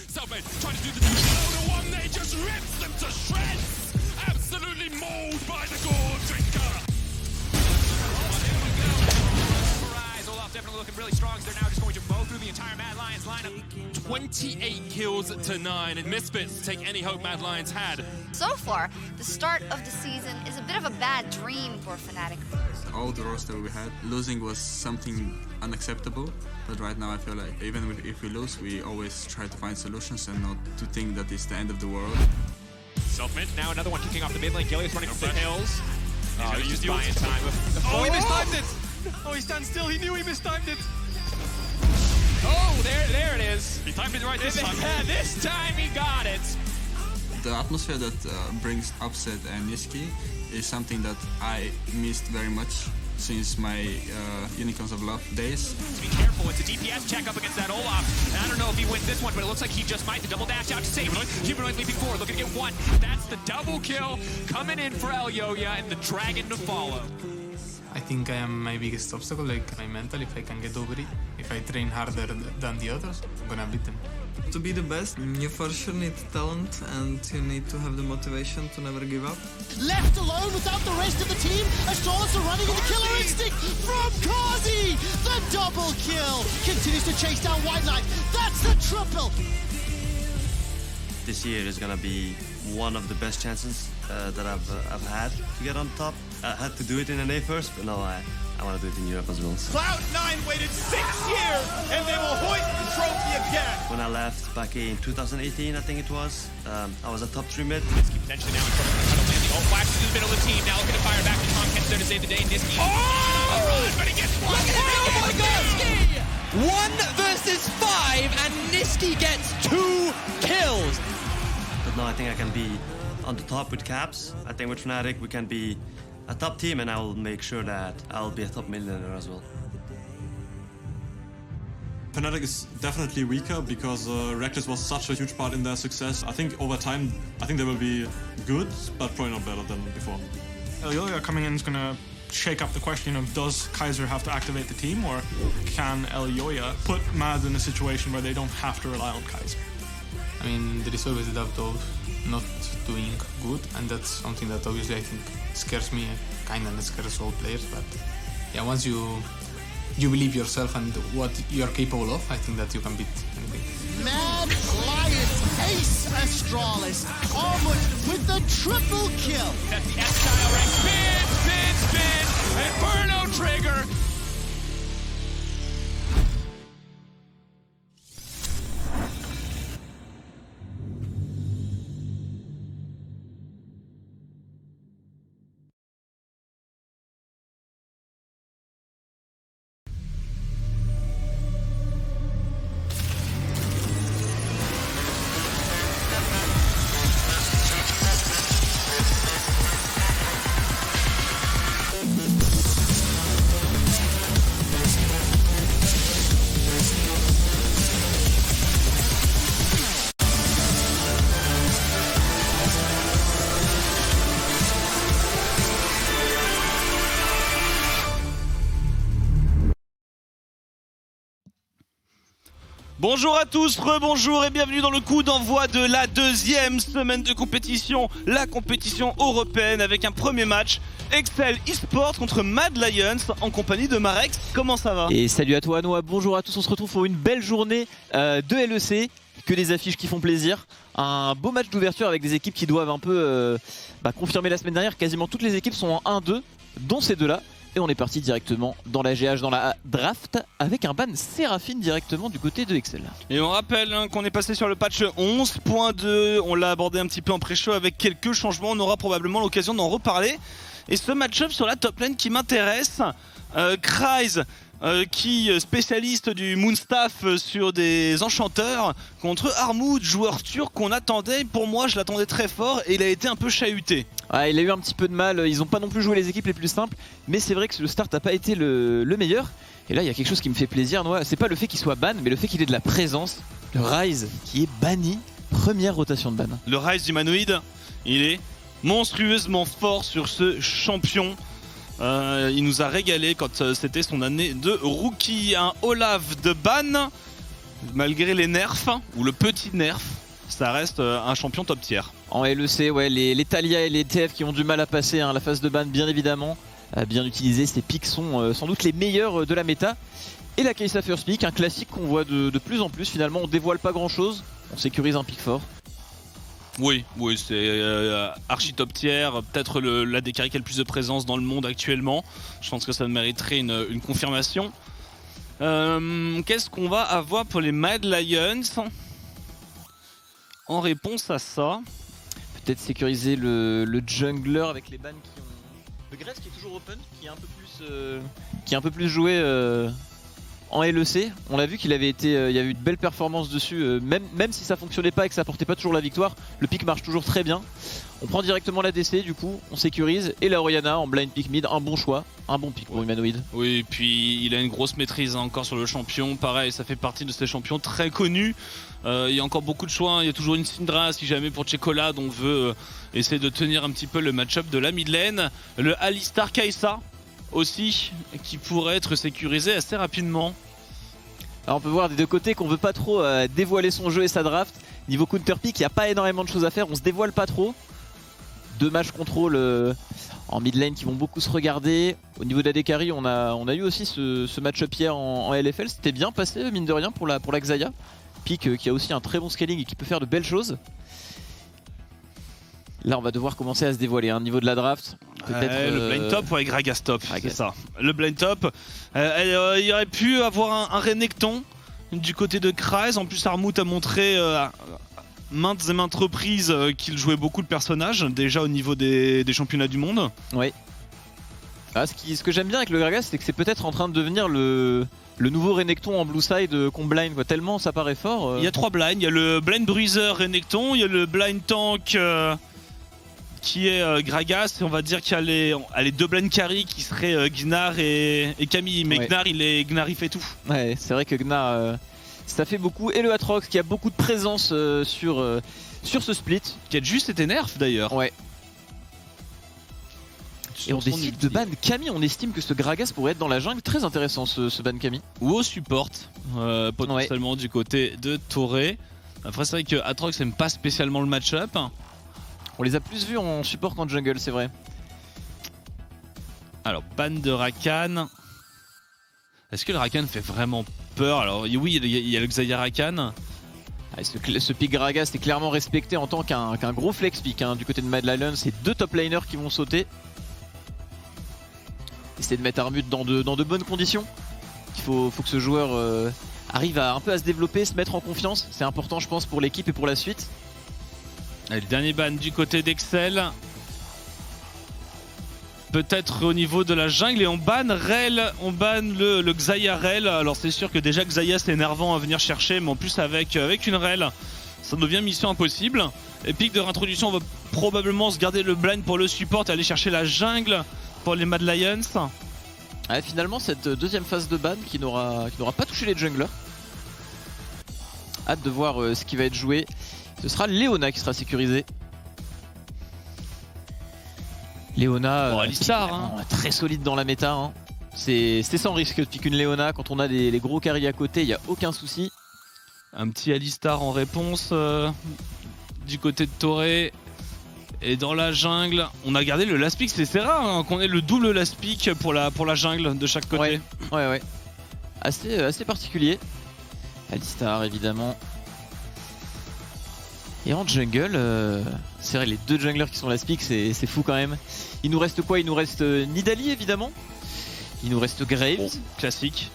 Southend trying to do the 2-1, they just rips them to shreds. Absolutely mauled by the Gore Drinker. Olaf definitely looking really strong. They're now just going to mow through the entire Mad Lions lineup. 28 kills to 9, and Misfits take any hope Mad Lions had. So far, the start of the season is a bit of a bad dream for Fnatic. All the roster we had, losing was something unacceptable. But right now I feel like even if we lose, we always try to find solutions and not to think that it's the end of the world. Self-mint, now another one kicking off the mid lane. Gilius running from the hills. Oh, He's just buying time. Oh, he mistimed it! Oh, he stands still. He knew he mistimed it. Oh, there it is. He timed it right this time. This time he got it. The atmosphere that brings Upset and Niski is something that I missed very much since my Unicorns of Love days. Be careful, it's a DPS check up against that Olaf. And I don't know if he wins this one, but it looks like he just might. The double dash out to save it. Humanoid leaping forward, looking to get one. That's the double kill coming in for Elyoya and the dragon to follow. I think I am my biggest obstacle, like my mental. If I can get over it, if I train harder than the others, I'm gonna beat them. To be the best, you for sure need talent and you need to have the motivation to never give up. Left alone without the rest of the team, Astralis are running in the killer instinct from Kazi! The double kill! Continues to chase down White Knight. That's the triple! This year is gonna be one of the best chances that I've had to get on top. I had to do it in NA first, but no, I want to do it in Europe as well. So. Cloud9 waited 6 years, and they will hoist the trophy again. When I left back in 2018, I think it was, I was a top 3 mid. Niski potentially now in front of the tunnel man. The ult flashes in the middle of the team. Now looking to fire back to Tom Kent's there to save the day. Niski. Oh! Run, but he gets one. Oh my God! 1 versus 5 and Niski gets 2 kills. But no, I think I can be on the top with Caps. I think with Fnatic we can be a top team, and I will make sure that I'll be a top millionaire as well. Fnatic is definitely weaker because Reckless was such a huge part in their success. I think over time, they will be good, but probably not better than before. Elyoya coming in is gonna shake up the question of does Kaiser have to activate the team, or can Elyoya put Mad in a situation where they don't have to rely on Kaiser? I mean, there is always the doubt of not doing good, and that's something that obviously I think scares me, kind of scares all players. But yeah, once you believe yourself and what you're capable of, I think that you can beat anything. Mad Lions ace Astralis onward with the triple kill. That's the S-style rank. Spin, Inferno trigger. Bonjour à tous, rebonjour et bienvenue dans le coup d'envoi de la deuxième semaine de compétition, la compétition européenne avec un premier match, Excel eSports contre Mad Lions en compagnie de Marex. Comment ça va? Et salut à toi Noah, bonjour à tous, on se retrouve pour une belle journée de LEC, que des affiches qui font plaisir, un beau match d'ouverture avec des équipes qui doivent un peu confirmer la semaine dernière, quasiment toutes les équipes sont en 1-2, dont ces deux-là. Et on est parti directement dans la GH, dans la draft, avec un ban Séraphine directement du côté de Excel. Et on rappelle qu'on est passé sur le patch 11.2, on l'a abordé un petit peu en pré-show avec quelques changements, on aura probablement l'occasion d'en reparler. Et ce match-up sur la top lane qui m'intéresse, Kryze qui spécialiste du Moonstaff sur des enchanteurs contre Armoud, joueur turc qu'on attendait, pour moi je l'attendais très fort et il a été un peu chahuté. Ouais, il a eu un petit peu de mal, ils n'ont pas non plus joué les équipes les plus simples, mais c'est vrai que le start n'a pas été le meilleur. Et là il y a quelque chose qui me fait plaisir, c'est pas le fait qu'il soit ban, mais le fait qu'il ait de la présence. Le Ryze qui est banni, première rotation de ban. Le Ryze humanoïde, il est monstrueusement fort sur ce champion. Il nous a régalé quand c'était son année de rookie. Un Olaf de ban, malgré les nerfs, ou le petit nerf, ça reste un champion top tier. En LEC, ouais, les Talia et les TF qui ont du mal à passer la phase de ban, bien évidemment. Bien utilisé, ces pics sont sans doute les meilleurs de la méta. Et la Kai'Sa First Pick, un classique qu'on voit de plus en plus. Finalement, on dévoile pas grand chose, on sécurise un pic fort. Oui, c'est archi top tier, peut-être l'AD carry qui a le plus de présence dans le monde actuellement. Je pense que ça mériterait une confirmation. Qu'est-ce qu'on va avoir pour les Mad Lions en réponse à ça? Peut-être sécuriser le jungler avec les bans qui ont... Le Grace qui est toujours open, qui est un peu plus joué en LEC. On l'a vu qu'il avait été, il y a eu de belles performances dessus, même si ça fonctionnait pas et que ça apportait pas toujours la victoire, le pick marche toujours très bien. On prend directement la DC, du coup on sécurise, et la Orianna en blind pick mid, un bon choix, un bon pick pour humanoïde. Oui, et puis il a une grosse maîtrise encore sur le champion, pareil, ça fait partie de ces champions très connus. Il y a encore beaucoup de choix, il y a toujours une Syndra si jamais pour Checolade on veut essayer de tenir un petit peu le match-up de la mid lane. Le Alistar Kai'Sa aussi qui pourrait être sécurisé assez rapidement. Alors on peut voir des deux côtés qu'on veut pas trop dévoiler son jeu et sa draft. Niveau counter pick, il n'y a pas énormément de choses à faire, on se dévoile pas trop. Deux matchs contrôle en mid lane qui vont beaucoup se regarder. Au niveau de la Dekari, on a eu aussi ce match-up hier en LFL, c'était bien passé mine de rien pour la Xayah. Pick qui a aussi un très bon scaling et qui peut faire de belles choses. Là on va devoir commencer à se dévoiler au niveau de la draft. Le blind top ou avec Gragas top, c'est ça. Le blind top, il y aurait pu avoir un Renekton du côté de Kryze. En plus Armoud a montré maintes et maintes reprises qu'il jouait beaucoup de personnages, déjà au niveau des championnats du monde. Oui. Ce que j'aime bien avec le Gragas, c'est que c'est peut-être en train de devenir le nouveau Renekton en blue side qu'on blind, quoi. Tellement ça paraît fort. Il y a 3 blinds, il y a le blind bruiser Renekton, il y a le blind tank qui est Gragas, et on va dire qu'il y a les deux blind carry qui seraient Gnar et Camille, mais ouais. Gnar il fait tout. Ouais, c'est vrai que Gnar ça fait beaucoup, et le Aatrox qui a beaucoup de présence sur ce split. Qui a juste été nerf d'ailleurs. Ouais. Et on décide de ban Camille, on estime que ce Gragas pourrait être dans la jungle, très intéressant ce ban Camille. Ou au support, potentiellement du côté de Toré. Après c'est vrai que Aatrox aime pas spécialement le match-up. On les a plus vus en support qu'en jungle, c'est vrai. Alors, ban de Rakan. Est-ce que le Rakan fait vraiment peur? Alors oui, il y a le Xayah Rakan. Ce pick Gragas est clairement respecté en tant qu'un gros flex pick du côté de Mad Lions. C'est 2 top laners qui vont sauter. Essayer de mettre Armut dans de bonnes conditions. Il faut que ce joueur arrive un peu à se développer, se mettre en confiance. C'est important je pense pour l'équipe et pour la suite. Allez, le dernier ban du côté d'Excel. Peut-être au niveau de la jungle, et on ban Rel, on ban le Xayah Rel. Alors c'est sûr que déjà Xayah c'est énervant à venir chercher, mais en plus avec une Rel, ça devient mission impossible. Et pic de réintroduction, on va probablement se garder le blind pour le support et aller chercher la jungle pour les Mad Lions. Ouais, finalement cette deuxième phase de ban qui n'aura pas touché les junglers. Hâte de voir ce qui va être joué. Ce sera Leona qui sera sécurisée. Leona, Alistar, très solide dans la méta. C'est sans risque de piquer une Leona. Quand on a les gros carry à côté, il n'y a aucun souci. Un petit Alistar en réponse du côté de Toré. Et dans la jungle, on a gardé le last pick. C'est rare qu'on ait le double last pick pour la jungle de chaque côté. Ouais. Assez particulier. Alistar évidemment. Et en jungle, c'est vrai, les 2 junglers qui sont last pick, c'est fou quand même. Il nous reste quoi? Il nous reste Nidalee évidemment. Il nous reste Graves. Bon, classique.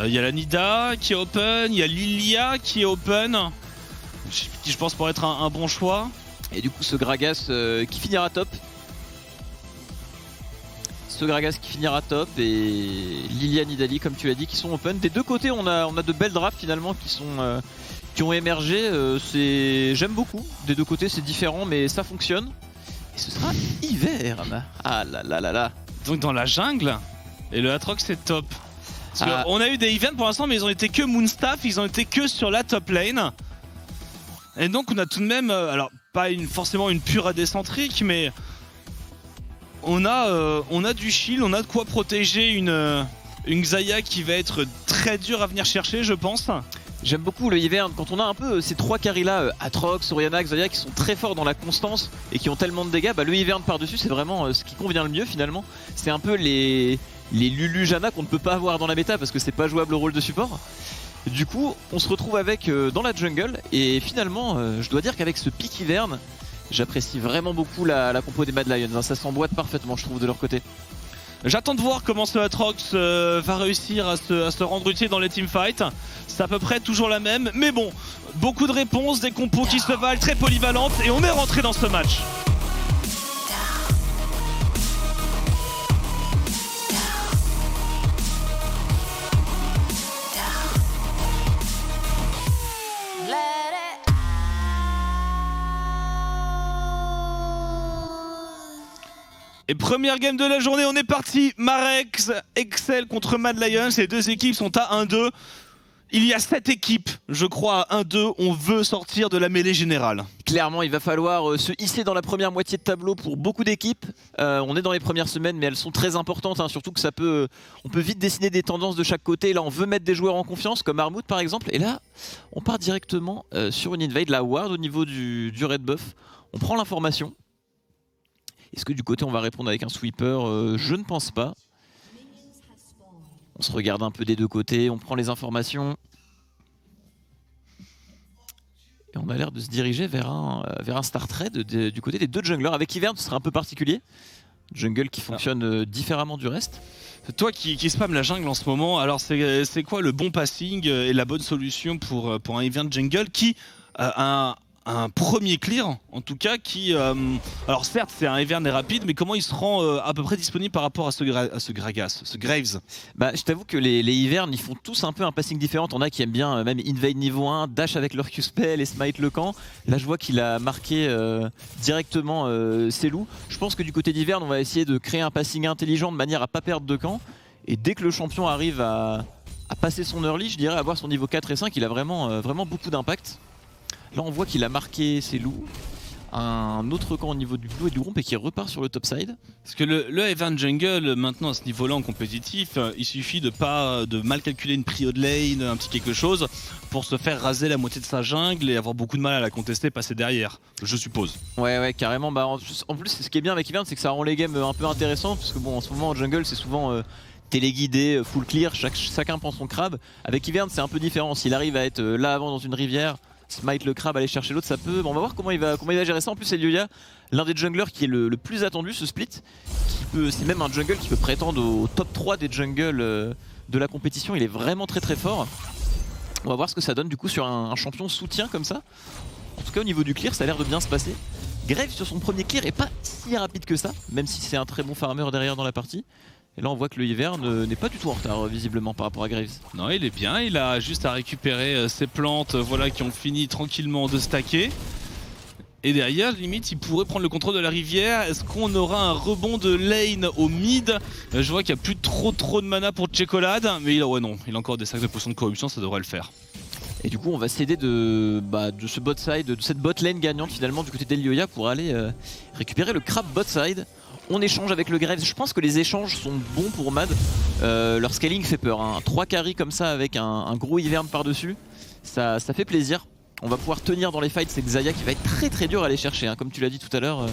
Il y a la Nida qui est open, il y a Lilia qui est open. Qui je pense pour être un bon choix. Et du coup ce Gragas qui finira top. Ce Gragas qui finira top et Lilia Nidali comme tu l'as dit qui sont open. Des deux côtés on a de belles drafts finalement qui ont émergé. J'aime beaucoup. Des deux côtés c'est différent mais ça fonctionne. Et ce sera Ivern. Ah là là là là. Donc dans la jungle. Et le Aatrox c'est top. Parce on a eu des events pour l'instant mais ils ont été que Moonstaff, ils ont été que sur la top lane. Et donc on a tout de même, alors pas forcément une pure AD centrique mais on a du shield, on a de quoi protéger une Xayah qui va être très dure à venir chercher je pense. J'aime beaucoup le Ivern quand on a un peu ces trois carries là, Aatrox, Orianna, Xayah qui sont très forts dans la constance et qui ont tellement de dégâts, bah le Ivern par dessus c'est vraiment ce qui convient le mieux finalement. C'est un peu les Lulu Janna qu'on ne peut pas avoir dans la méta parce que c'est pas jouable au rôle de support. Du coup on se retrouve avec dans la jungle et finalement je dois dire qu'avec ce pick Ivern j'apprécie vraiment beaucoup la compo des Mad Lions, ça s'emboîte parfaitement je trouve de leur côté. J'attends de voir comment ce Aatrox va réussir à se rendre utile dans les teamfights. C'est à peu près toujours la même mais bon, beaucoup de réponses, des compos qui se valent, très polyvalentes et on est rentré dans ce match. Et première game de la journée, on est parti. Marex, Excel contre Mad Lions. Les deux équipes sont à 1-2. Il y a 7 équipes, je crois, à 1-2. On veut sortir de la mêlée générale. Clairement, il va falloir se hisser dans la première moitié de tableau pour beaucoup d'équipes. On est dans les premières semaines, mais elles sont très importantes. Hein, surtout que on peut vite dessiner des tendances de chaque côté. Là, on veut mettre des joueurs en confiance, comme Armut par exemple. Et là, on part directement sur une invade. La ward au niveau du red buff. On prend l'information. Est-ce que du côté on va répondre avec un sweeper? Je ne pense pas. On se regarde un peu des deux côtés, on prend les informations. Et on a l'air de se diriger vers un start trade du côté des deux junglers. Avec Ivern, ce sera un peu particulier. Jungle qui fonctionne différemment du reste. Toi qui spam la jungle en ce moment, alors c'est quoi le bon passing et la bonne solution pour un Ivern jungle qui a un premier clear en tout cas qui alors certes c'est un Ivern et rapide mais comment il se rend à peu près disponible par rapport à ce Gragas, ce Graves? Bah je t'avoue que les Ivern ils font tous un peu un passing différent. On a qui aiment bien même invade niveau 1, dash avec leur Q-spell et smite le camp. Là je vois qu'il a marqué directement ses loups. Je pense que du côté d'Ivern on va essayer de créer un passing intelligent de manière à pas perdre de camp. Et dès que le champion arrive à passer son early, je dirais avoir son niveau 4 et 5, il a vraiment beaucoup d'impact. Là on voit qu'il a marqué ses loups, un autre camp au niveau du blue et du romp et qui repart sur le top side. Parce que le Ivern jungle maintenant à ce niveau là en compétitif, il suffit de mal calculer une prio de lane, un petit quelque chose pour se faire raser la moitié de sa jungle et avoir beaucoup de mal à la contester, passer derrière, je suppose. Ouais carrément, bah en plus ce qui est bien avec Ivern c'est que ça rend les games un peu intéressants parce que bon en ce moment en jungle c'est souvent téléguidé, full clear, chacun prend son crabe. Avec Ivern c'est un peu différent, s'il arrive à être là avant dans une rivière, smite le crabe, aller chercher l'autre, ça peut. Bon, on va voir comment il va gérer ça. En plus, Elioya, l'un des junglers qui est le plus attendu, ce split. C'est même un jungle qui peut prétendre au top 3 des jungles de la compétition. Il est vraiment très fort. On va voir ce que ça donne du coup sur un champion soutien comme ça. En tout cas, au niveau du clear, ça a l'air de bien se passer. Graves sur son premier clear est pas si rapide que ça, même si c'est un très bon farmer derrière dans la partie. Et là on voit que le Ivern n'est pas du tout en retard visiblement par rapport à Graves. Non il est bien, il a juste à récupérer ses plantes voilà, qui ont fini tranquillement de stacker. Et derrière limite il pourrait prendre le contrôle de la rivière. Est-ce qu'on aura un rebond de lane au mid? Je vois qu'il n'y a plus trop de mana pour Chocolade. Mais il a encore des sacs de potions de corruption, ça devrait le faire. Et du coup on va s'aider de ce bot side, de cette bot lane gagnante finalement du côté d'Elioya pour aller récupérer le crab bot side. On échange avec le Graves, je pense que les échanges sont bons pour Mad. Leur scaling fait peur, hein. 3 carries comme ça avec un gros Ivern par dessus, ça fait plaisir. On va pouvoir tenir dans les fights, c'est Xayah qui va être très dur à aller chercher, hein. Comme tu l'as dit tout à l'heure,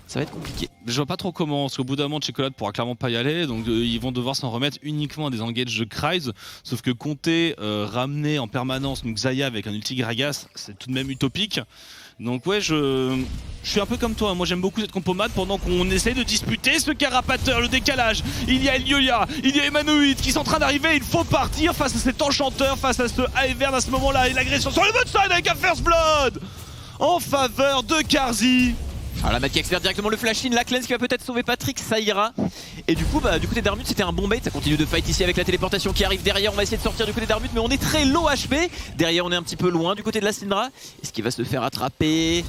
ça va être compliqué. Je vois pas trop comment, parce qu'au bout d'un moment Chocolate pourra clairement pas y aller, donc ils vont devoir s'en remettre uniquement à des engages de Kryze. Sauf que compter ramener en permanence Xayah avec un ulti Gragas, c'est tout de même utopique. Donc ouais, je suis un peu comme toi, moi j'aime beaucoup cette compo Mad pendant qu'on essaye de disputer ce carapateur, le décalage. Il y a Elioya, il y a Humanoid qui sont en train d'arriver, il faut partir face à cet enchanteur, face à ce Ivern à ce moment-là, et l'agression sur le bot side avec un First Blood en faveur de Carzzy. Alors la Mad qui accélère directement le flash in, la cleanse qui va peut-être sauver Patrick, ça ira. Et du coup du côté d'Armut c'était un bon bait, ça continue de fight ici avec la téléportation qui arrive derrière, on va essayer de sortir du côté d'Armut mais on est très low HP. Derrière on est un petit peu loin du côté de la Syndra. Est-ce qu'il va se faire attraper?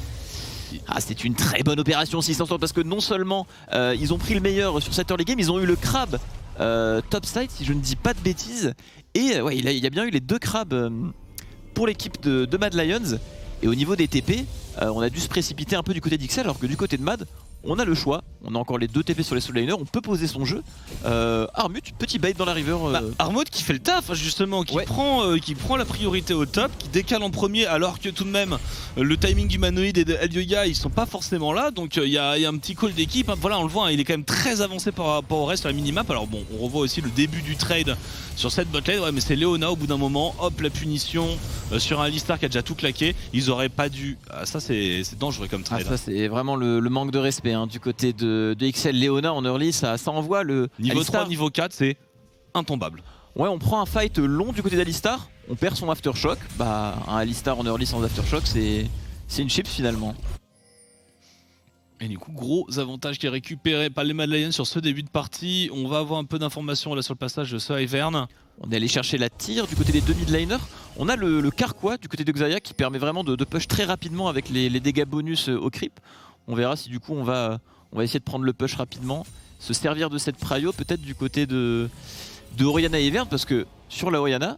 Ah, c'est une très bonne opération s'ils s'en sortent parce que non seulement ils ont pris le meilleur sur cette early game, ils ont eu le crab topside si je ne dis pas de bêtises. Et ouais, il y a bien eu les 2 crabs pour l'équipe de Mad Lions. Et au niveau des TP, on a dû se précipiter un peu du côté d'XL alors que du côté de Mad, on a le choix. On a encore les 2 TP sur les soul laners, on peut poser son jeu. Armut, petit bait dans la river. Armut qui fait le taf justement, qui prend la priorité au top, qui décale en premier alors que tout de même le timing humanoïde et de Elioya ils sont pas forcément là. Donc il y a un petit call d'équipe. Voilà, on le voit, il est quand même très avancé par rapport au reste sur la minimap. Alors bon, on revoit aussi le début du trade sur cette botlane. Ouais, mais c'est Leona au bout d'un moment. Hop, la punition sur un Alistar qui a déjà tout claqué. Ils auraient pas dû. Ah, ça c'est dangereux comme trade. Ça c'est vraiment le manque de respect du côté de XL. Leona en early, ça envoie le niveau Alistar. 3, niveau 4, c'est intombable. Ouais, on prend un fight long du côté d'Alistar, on perd son aftershock. Un Alistar en early sans aftershock, c'est une chips finalement. Et du coup, gros avantage qui est récupéré par les Mad Lions sur ce début de partie. On va avoir un peu d'informations là sur le passage de ce Ivern. On est allé chercher la tire du côté des 2 mid laners. On a le Carquois du côté de Xayah qui permet vraiment de push très rapidement avec les dégâts bonus au creep. On verra si du coup on va essayer de prendre le push rapidement, se servir de cette prio peut-être du côté de Orianna et Ivern, parce que sur la Orianna,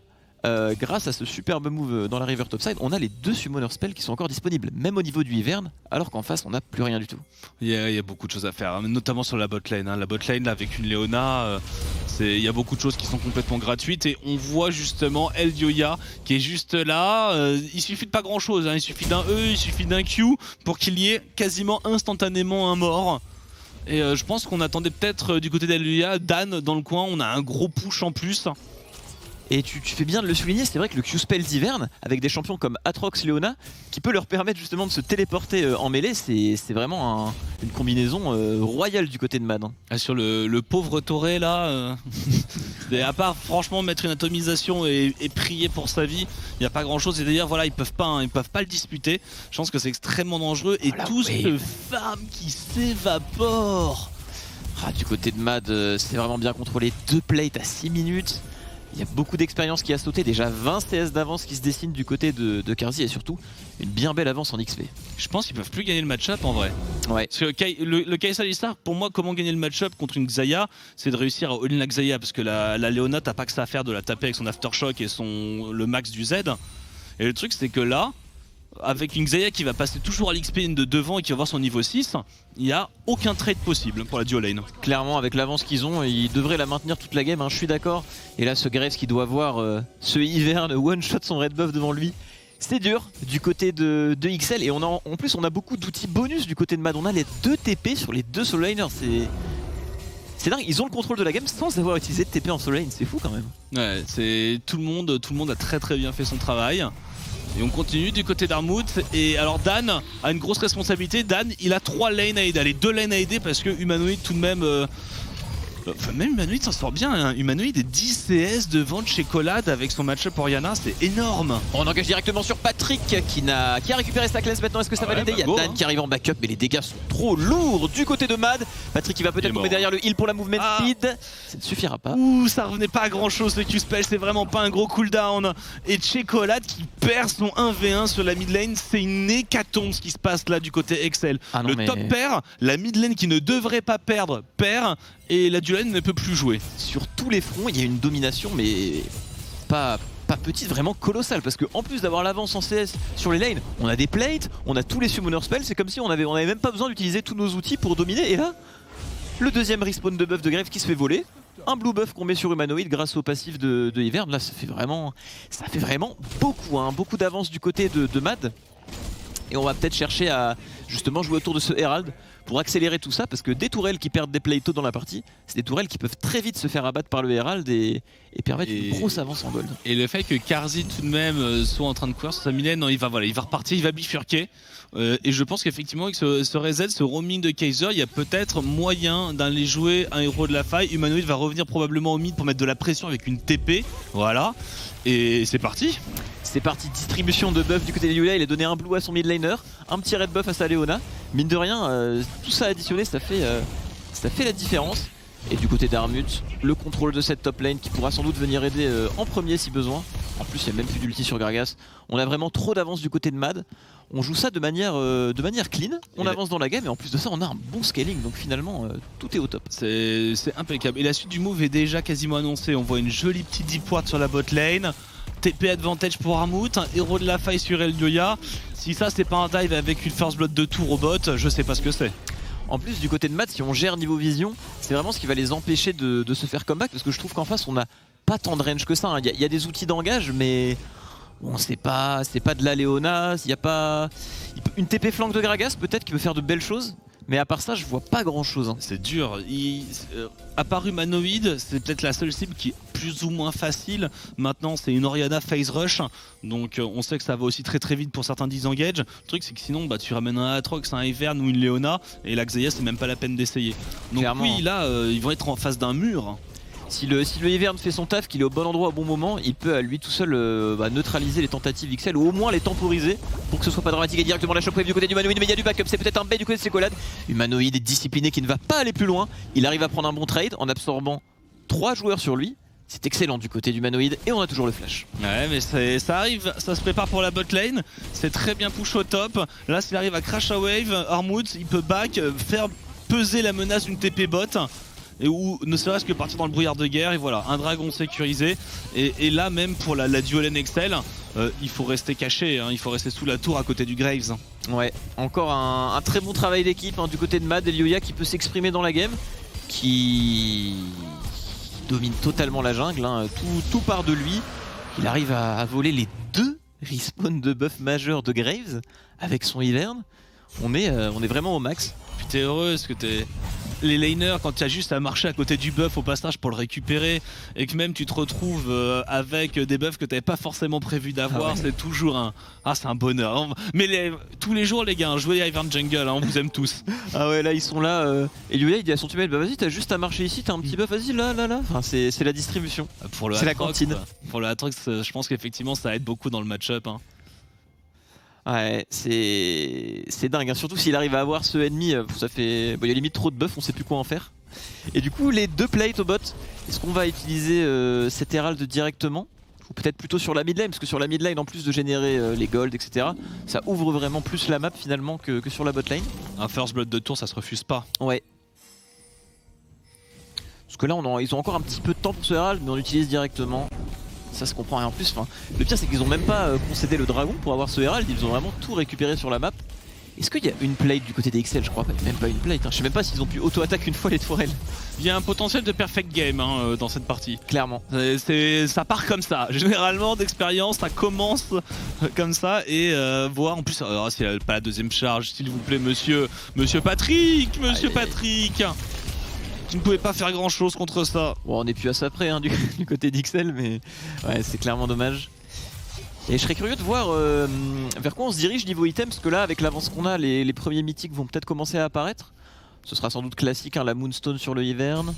grâce à ce superbe move dans la river topside, on a les 2 summoner spells qui sont encore disponibles, même au niveau du Ivern, alors qu'en face on n'a plus rien du tout. Il y a beaucoup de choses à faire, notamment sur la botlane. La botlane avec une Leona, il y a beaucoup de choses qui sont complètement gratuites et on voit justement Elioya qui est juste là. Il suffit de pas grand chose, il suffit d'un E, il suffit d'un Q pour qu'il y ait quasiment instantanément un mort. Et je pense qu'on attendait peut-être du côté d'Elioya, Dan dans le coin, on a un gros push en plus. Et tu fais bien de le souligner, c'est vrai que le Q-Spell d'Ivern, avec des champions comme Atrox, Leona, qui peut leur permettre justement de se téléporter en mêlée, c'est vraiment une combinaison royale du côté de Mad. Sur le pauvre Toré là, à part franchement mettre une atomisation et prier pour sa vie, il n'y a pas grand chose. Et d'ailleurs voilà, ils peuvent pas le disputer. Je pense que c'est extrêmement dangereux. Et tout ce femme qui s'évapore. Du côté de Mad, c'est vraiment bien contrôlé. 2 plates à 6 minutes. Il y a beaucoup d'expérience qui a sauté, déjà 20 CS d'avance qui se dessinent du côté de Carzzy et surtout une bien belle avance en XP. Je pense qu'ils peuvent plus gagner le match-up en vrai. Ouais. Parce que le KS Alistar, pour moi, comment gagner le match-up contre une Xayah, c'est de réussir à all-in la Xayah, parce que la Leona, t'as pas que ça à faire de la taper avec son aftershock et le max du Z. Et le truc c'est que là, avec une Xayah qui va passer toujours à l'XP de devant et qui va voir son niveau 6, il n'y a aucun trade possible pour la duo lane. Clairement, avec l'avance qu'ils ont, ils devraient la maintenir toute la game, je suis d'accord. Et là, ce Graves qui doit voir ce Ivern one-shot son red buff devant lui, c'est dur du côté de XL. Et en plus, on a beaucoup d'outils bonus du côté de Mad. On a les 2 TP sur les 2 soul laners, c'est dingue, ils ont le contrôle de la game sans avoir utilisé de TP en soul lane, c'est fou quand même. Ouais, tout le monde a très bien fait son travail. Et on continue du côté d'Armut. Et alors Dan a une grosse responsabilité. Dan, il a 3 lanes à aider. Les 2 lanes à aider parce que Humanoid tout de même... même Humanoid s'en sort bien. Humanoid est 10 CS devant Chocolade avec son match-up Orianna. C'est énorme. On engage directement sur Patrick qui a récupéré sa classe maintenant. Est-ce que ça va l'aider? Il y a Dan qui arrive en backup mais les dégâts sont trop lourds du côté de Mad. Patrick qui va peut-être tomber derrière le heal pour la movement speed. Ça ne suffira pas. Ouh, ça revenait pas à grand chose le Q-Spell. C'est vraiment pas un gros cooldown. Et Chocolade qui perd son 1v1 sur la mid lane. C'est une hécatombe ce qui se passe là du côté XL. Top perd. La mid lane qui ne devrait pas perdre perd. Et la duo lane ne peut plus jouer. Sur tous les fronts, il y a une domination, mais pas petite, vraiment colossale. Parce qu'en plus d'avoir l'avance en CS sur les lanes, on a des plates, on a tous les summoner spells. C'est comme si on avait même pas besoin d'utiliser tous nos outils pour dominer. Et là, le deuxième respawn de buff de Grave qui se fait voler. Un blue buff qu'on met sur Humanoid grâce au passif de Ivern. Là, ça fait vraiment beaucoup d'avance du côté de Mad. Et on va peut-être chercher à justement jouer autour de ce Herald pour accélérer tout ça, parce que des tourelles qui perdent des plays tôt dans la partie, c'est des tourelles qui peuvent très vite se faire abattre par le Herald et permettre une grosse avance en gold. Et le fait que Carzzy tout de même soit en train de courir sur sa midlane, non, il va repartir, il va bifurquer. Et je pense qu'effectivement avec ce reset, ce roaming de Kaiser, il y a peut-être moyen d'aller jouer un héros de la faille. Humanoid va revenir probablement au mid pour mettre de la pression avec une TP. Voilà. Et c'est parti. C'est parti, distribution de buff du côté de Yulia, il a donné un blue à son mid laner, un petit red buff à sa Leona. Mine de rien, tout ça additionné, ça fait la différence. Et du côté d'Armut, le contrôle de cette top lane qui pourra sans doute venir aider en premier si besoin. En plus, il n'y a même plus d'ulti sur Gragas. On a vraiment trop d'avance du côté de Mad. On joue ça de manière clean, on avance dans la game et en plus de ça, on a un bon scaling. Donc finalement, tout est au top. C'est impeccable. Et la suite du move est déjà quasiment annoncée. On voit une jolie petite deep ward sur la bot lane. TP advantage pour Armut, un héros de la faille sur Elioya. Si ça, c'est pas un dive avec une first blood de tour au bot, je sais pas ce que c'est. En plus du côté de Mad, si on gère niveau vision, c'est vraiment ce qui va les empêcher de se faire comeback, parce que je trouve qu'en face on n'a pas tant de range que ça. Hein. Y a des outils d'engage, mais bon, c'est pas de la Leona, il y a pas une TP flank de Gragas peut-être qui peut faire de belles choses. Mais à part ça, je vois pas grand chose. Hein. C'est dur. À part Humanoid, c'est peut-être la seule cible qui est plus ou moins facile. Maintenant, c'est une Orianna phase rush. Donc, on sait que ça va aussi très très vite pour certains disengage. Le truc, c'est que sinon, tu ramènes un Aatrox, un Ivern ou une Leona. Et la Xayah, c'est même pas la peine d'essayer. Donc, clairement, oui, là, ils vont être en face d'un mur. Si le Ivern fait son taf, qu'il est au bon endroit au bon moment, il peut à lui tout seul neutraliser les tentatives XL ou au moins les temporiser pour que ce soit pas dramatique. Et directement la shockwave du côté d'Humanoid, mais il y a du backup, c'est peut-être un bait du côté de Secolade. Humanoid est discipliné qui ne va pas aller plus loin. Il arrive à prendre un bon trade en absorbant 3 joueurs sur lui. C'est excellent du côté d'Humanoid et on a toujours le flash. Ouais, mais ça arrive, ça se prépare pour la bot lane. C'est très bien push au top. Là, s'il arrive à crash a wave, Armut, il peut back, faire peser la menace d'une TP bot. Et où ne serait-ce que partir dans le brouillard de guerre, et voilà, un dragon sécurisé. Et là même pour la dual lane Excel, il faut rester caché, hein, il faut rester sous la tour à côté du Graves. Ouais, encore un très bon travail d'équipe hein, du côté de Mad et Elioya qui peut s'exprimer dans la game, qui domine totalement la jungle, hein, tout part de lui. Il arrive à voler les 2 respawns de buff majeurs de Graves avec son Ivern. On est vraiment au max. Puis t'es heureux parce que les laners, quand tu as juste à marcher à côté du buff au passage pour le récupérer et que même tu te retrouves avec des buffs que tu n'avais pas forcément prévu d'avoir, c'est toujours c'est un bonheur. Mais tous les jours les gars, jouez Ivern Jungle, hein, on vous aime tous. Ah ouais, là ils sont là. Et lui là il dit à son teammate, bah vas-y t'as juste à marcher ici, t'as un petit buff, vas-y là. Enfin, c'est la distribution, c'est la cantine. Pour le Aatrox, je pense qu'effectivement ça aide beaucoup dans le match-up. Hein. Ouais, c'est dingue, hein. Surtout s'il arrive à avoir ce ennemi, ça fait... Bon, il y a limite trop de buff, on sait plus quoi en faire. Et du coup, les 2 plates au bot, est-ce qu'on va utiliser cet Herald directement? Ou peut-être plutôt sur la mid lane, parce que sur la mid lane, en plus de générer les golds, etc., ça ouvre vraiment plus la map finalement que sur la bot lane. Un first blood de tour, ça se refuse pas. Ouais. Parce que là, ils ont encore un petit peu de temps pour ce Herald, mais on l'utilise directement. Ça se comprend, et en plus, le pire c'est qu'ils ont même pas concédé le dragon pour avoir ce Herald, ils ont vraiment tout récupéré sur la map. Est-ce qu'il y a une plate du côté des XL? Je crois pas, même pas une plate, hein. Je sais même pas s'ils ont pu auto-attaque une fois les tourelles. Il y a un potentiel de perfect game hein, dans cette partie. Clairement. Ça part comme ça, généralement d'expérience ça commence comme ça et voir en plus, s'il a pas la deuxième charge, s'il vous plaît monsieur Patrick, Patrick. Tu ne pouvais pas faire grand chose contre ça. Bon, on n'est plus à ça près hein, du côté d'XL, mais ouais, c'est clairement dommage. Et je serais curieux de voir vers quoi on se dirige niveau item, parce que là, avec l'avance qu'on a, les premiers mythiques vont peut-être commencer à apparaître. Ce sera sans doute classique, hein, la Moonstone sur le Ivern,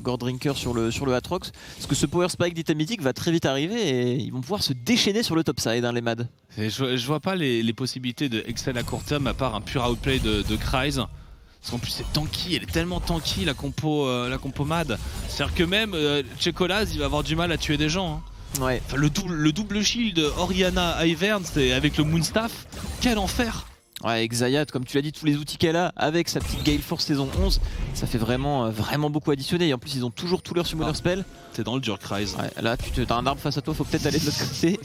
Goredrinker sur le Aatrox. Parce que ce Power Spike d'item mythique va très vite arriver et ils vont pouvoir se déchaîner sur le topside, hein, les Mad. Et je vois pas les possibilités de Excel à court terme à part un pur outplay de Kryze. Parce qu'en plus c'est tanky, elle est tellement tanky la compo Mad. C'est-à-dire que même Checolaz il va avoir du mal à tuer des gens. Hein. Ouais. Enfin, le double shield Orianna Ivern, c'est avec le Moonstaff, quel enfer. Ouais, Xayah, comme tu l'as dit, tous les outils qu'elle a avec sa petite Gale Force saison 11, ça fait vraiment beaucoup additionner. Et en plus ils ont toujours tout leur summoner spell. T'es dans le dur Kryze. Ouais, là t'as un arbre face à toi, faut peut-être aller de l'autre côté.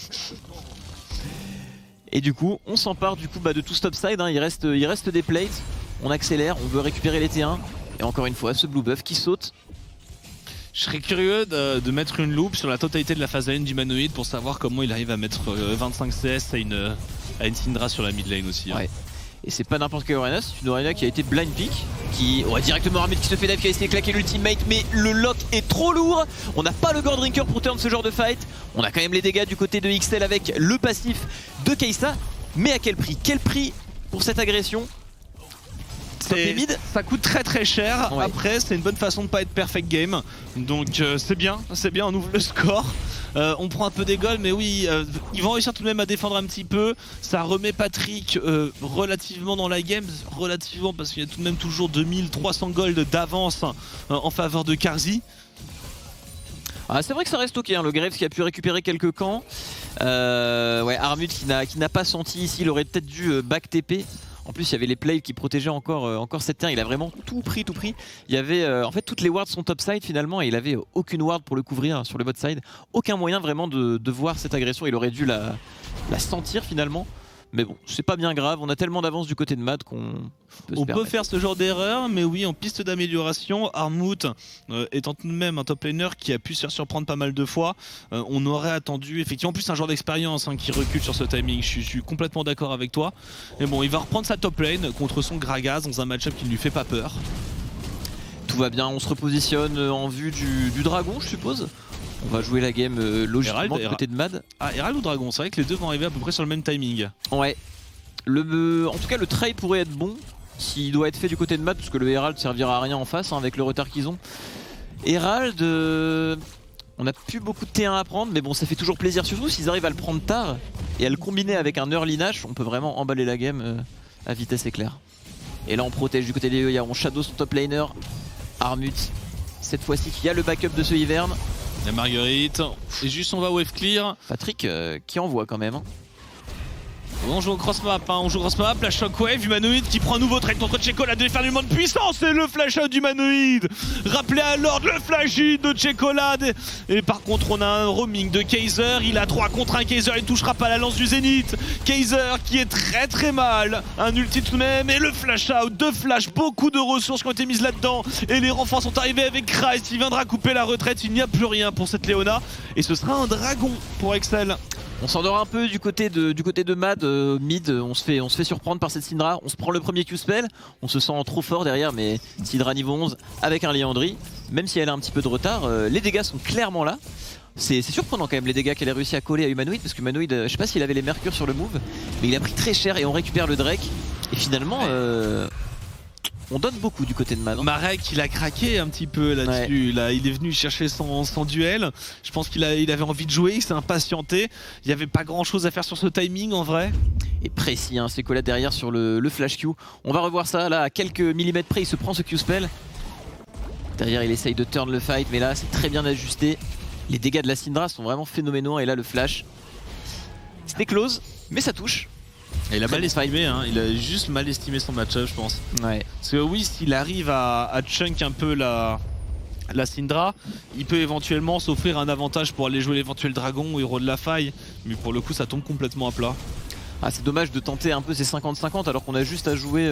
Et du coup on s'empare de tout stopside, hein. il reste des plates. On accélère, on veut récupérer les T1 et encore une fois ce blue buff qui saute. Je serais curieux de mettre une loupe sur la totalité de la phase lane d'Humanoid pour savoir comment il arrive à mettre 25 CS à une Syndra sur la mid lane aussi. Ouais. Et c'est pas n'importe quelle arena, c'est une arena qui a été blind pick, qui directement Armut qui se fait dive, qui a essayé de claquer l'ultimate, mais le lock est trop lourd. On n'a pas le Gore Drinker pour turn ce genre de fight. On a quand même les dégâts du côté de XL avec le passif de Kai'Sa, mais à quel prix? Quel prix pour cette agression? Ça coûte très très cher. Ouais. Après, c'est une bonne façon de pas être perfect game. Donc c'est bien, on ouvre le score. On prend un peu des goals, mais oui, ils vont réussir tout de même à défendre un petit peu. Ça remet Patrick relativement dans la game, relativement parce qu'il y a tout de même toujours 2300 gold d'avance en faveur de Carzzy. Ah, c'est vrai que ça reste ok, hein. Le Graves qui a pu récupérer quelques camps. Ouais, Armut qui n'a pas senti ici, il aurait peut-être dû back TP. En plus il y avait les plays qui protégeaient encore cette terre, il a vraiment tout pris. Il y avait en fait toutes les wards sont topside finalement et il avait aucune ward pour le couvrir sur le bot side. Aucun moyen vraiment de voir cette agression, il aurait dû la sentir finalement. Mais bon, c'est pas bien grave, on a tellement d'avance du côté de Mad qu'on peut faire ce genre d'erreur, mais oui, en piste d'amélioration, Armut étant tout de même un top laner qui a pu se faire surprendre pas mal de fois, on aurait attendu, effectivement, en plus c'est un joueur d'expérience qui recule sur ce timing, je suis complètement d'accord avec toi. Mais bon, il va reprendre sa top lane contre son Gragas dans un match-up qui ne lui fait pas peur. Tout va bien, on se repositionne en vue du dragon, je suppose. On va jouer la game logiquement du côté de Mad. Ah, Herald ou Dragon, c'est vrai que les deux vont arriver à peu près sur le même timing. Ouais. En tout cas, le try pourrait être bon s'il doit être fait du côté de Mad, parce que le Herald servira à rien en face avec le retard qu'ils ont. Herald, on a plus beaucoup de T1 à prendre, mais bon, ça fait toujours plaisir, surtout s'ils arrivent à le prendre tard et à le combiner avec un early Nash, on peut vraiment emballer la game à vitesse éclair. Et là, on protège du côté des Yoya, on shadow son top laner, Armut. Cette fois-ci, il y a le backup de ce Ivern. Et Marguerite, et juste on va wave clear. Patrick qui envoie quand même. On joue au cross map, on joue au cross map, la shockwave, humanoïde qui prend un nouveau trade contre Checola de faire du monde de puissance et le flash out d'humanoïde. Rappelez à l'ordre le flash hit de Checola. Et par contre on a un roaming de Kaiser, il a 3 contre 1 Kaiser, il ne touchera pas la lance du Zénith. Kaiser qui est très mal, un ulti tout de même et le flash out, 2 flash, beaucoup de ressources qui ont été mises là-dedans. Et les renforts sont arrivés avec Christ, il viendra couper la retraite, il n'y a plus rien pour cette Léona. Et ce sera un dragon pour Excel. On s'endort un peu du côté de Mad, mid, on se fait surprendre par cette Syndra, on se prend le premier Q-spell, on se sent trop fort derrière, mais Syndra niveau 11 avec un Liandry, même si elle a un petit peu de retard, les dégâts sont clairement là. C'est surprenant quand même les dégâts qu'elle a réussi à coller à Humanoid, parce que Humanoid, je sais pas s'il avait les mercures sur le move, mais il a pris très cher et on récupère le Drake, et finalement... on donne beaucoup du côté de Mad. Marek il a craqué un petit peu là-dessus, ouais. Là, il est venu chercher son duel, je pense qu'il avait envie de jouer, il s'est impatienté, il n'y avait pas grand chose à faire sur ce timing en vrai. Et précis, hein, c'est collé derrière sur le flash Q. On va revoir ça, là à quelques millimètres près il se prend ce Q-spell. Derrière il essaye de turn le fight, mais là c'est très bien ajusté. Les dégâts de la Syndra sont vraiment phénoménaux et là le flash. C'était close, mais ça touche. Et il a mal estimé, hein. Il a juste mal estimé son match-up je pense. Ouais. Parce que oui, s'il arrive à chunk un peu la Syndra, il peut éventuellement s'offrir un avantage pour aller jouer l'éventuel dragon ou héros de la faille. Mais pour le coup ça tombe complètement à plat. Ah, c'est dommage de tenter un peu ces 50-50 alors qu'on a juste à jouer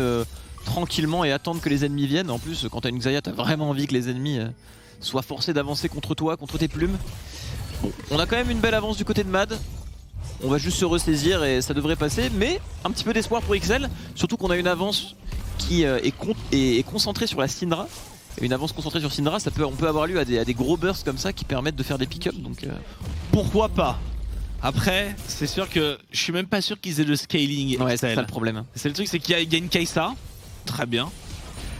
tranquillement et attendre que les ennemis viennent. En plus quand t'as une Xayah t'as vraiment envie que les ennemis soient forcés d'avancer contre toi, contre tes plumes. Bon, on a quand même une belle avance du côté de Mad. On va juste se ressaisir et ça devrait passer, mais un petit peu d'espoir pour XL, surtout qu'on a une avance qui est concentrée sur la Syndra. Et une avance concentrée sur Syndra, on peut avoir lieu à des gros bursts comme ça qui permettent de faire des pick-up. Donc pourquoi pas? Après, c'est sûr que je suis même pas sûr qu'ils aient le scaling. Ouais, c'est ça le problème. C'est le truc, c'est qu'il y a une Kai'Sa, très bien.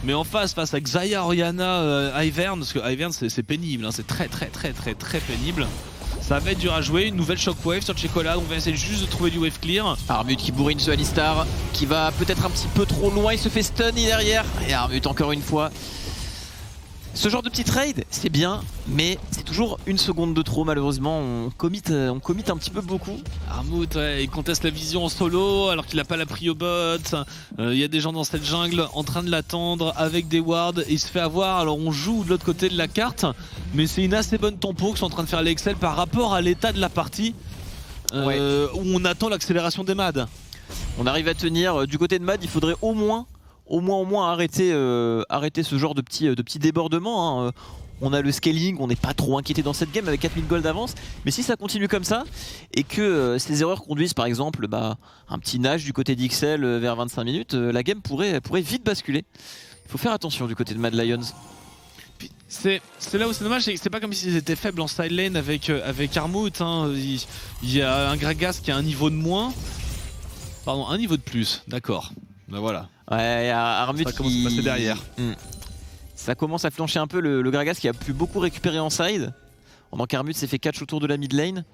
Mais en face à Xayah, Orianna, Ivern, parce que Ivern c'est pénible, hein, c'est très pénible. Ça va être dur à jouer, une nouvelle shockwave sur Checola, on va essayer juste de trouver du wave clear. Armut qui bourrine ce Alistar, qui va peut-être un petit peu trop loin, il se fait stun derrière. Et Armut encore une fois. Ce genre de petit trade, c'est bien, mais c'est toujours une seconde de trop malheureusement, on commit un petit peu beaucoup. Armut, ouais, il conteste la vision en solo alors qu'il n'a pas la prio bot. Il y a des gens dans cette jungle en train de l'attendre avec des wards et il se fait avoir. Alors on joue de l'autre côté de la carte, mais c'est une assez bonne tempo que sont en train de faire les Excel par rapport à l'état de la partie où on attend l'accélération des Mad. On arrive à tenir, du côté de Mad il faudrait au moins arrêter ce genre de petits débordements. Hein. on a le scaling, on n'est pas trop inquiété dans cette game avec 4000 gold d'avance. Mais si ça continue comme ça et que ces erreurs conduisent par exemple un petit nage du côté d'XL vers 25 minutes, la game pourrait vite basculer. Il faut faire attention du côté de Mad Lions. C'est là où c'est dommage, c'est que c'est pas comme s'ils étaient faibles en side lane avec Armut. Hein. Il y a un Gragas qui a un niveau de moins. Pardon, un niveau de plus, d'accord. Ben voilà. Ouais, Armut ça commence à passer derrière. Ça commence à flancher un peu le Gragas qui a pu beaucoup récupérer en side. Pendant qu'Armut s'est fait catch autour de la mid lane.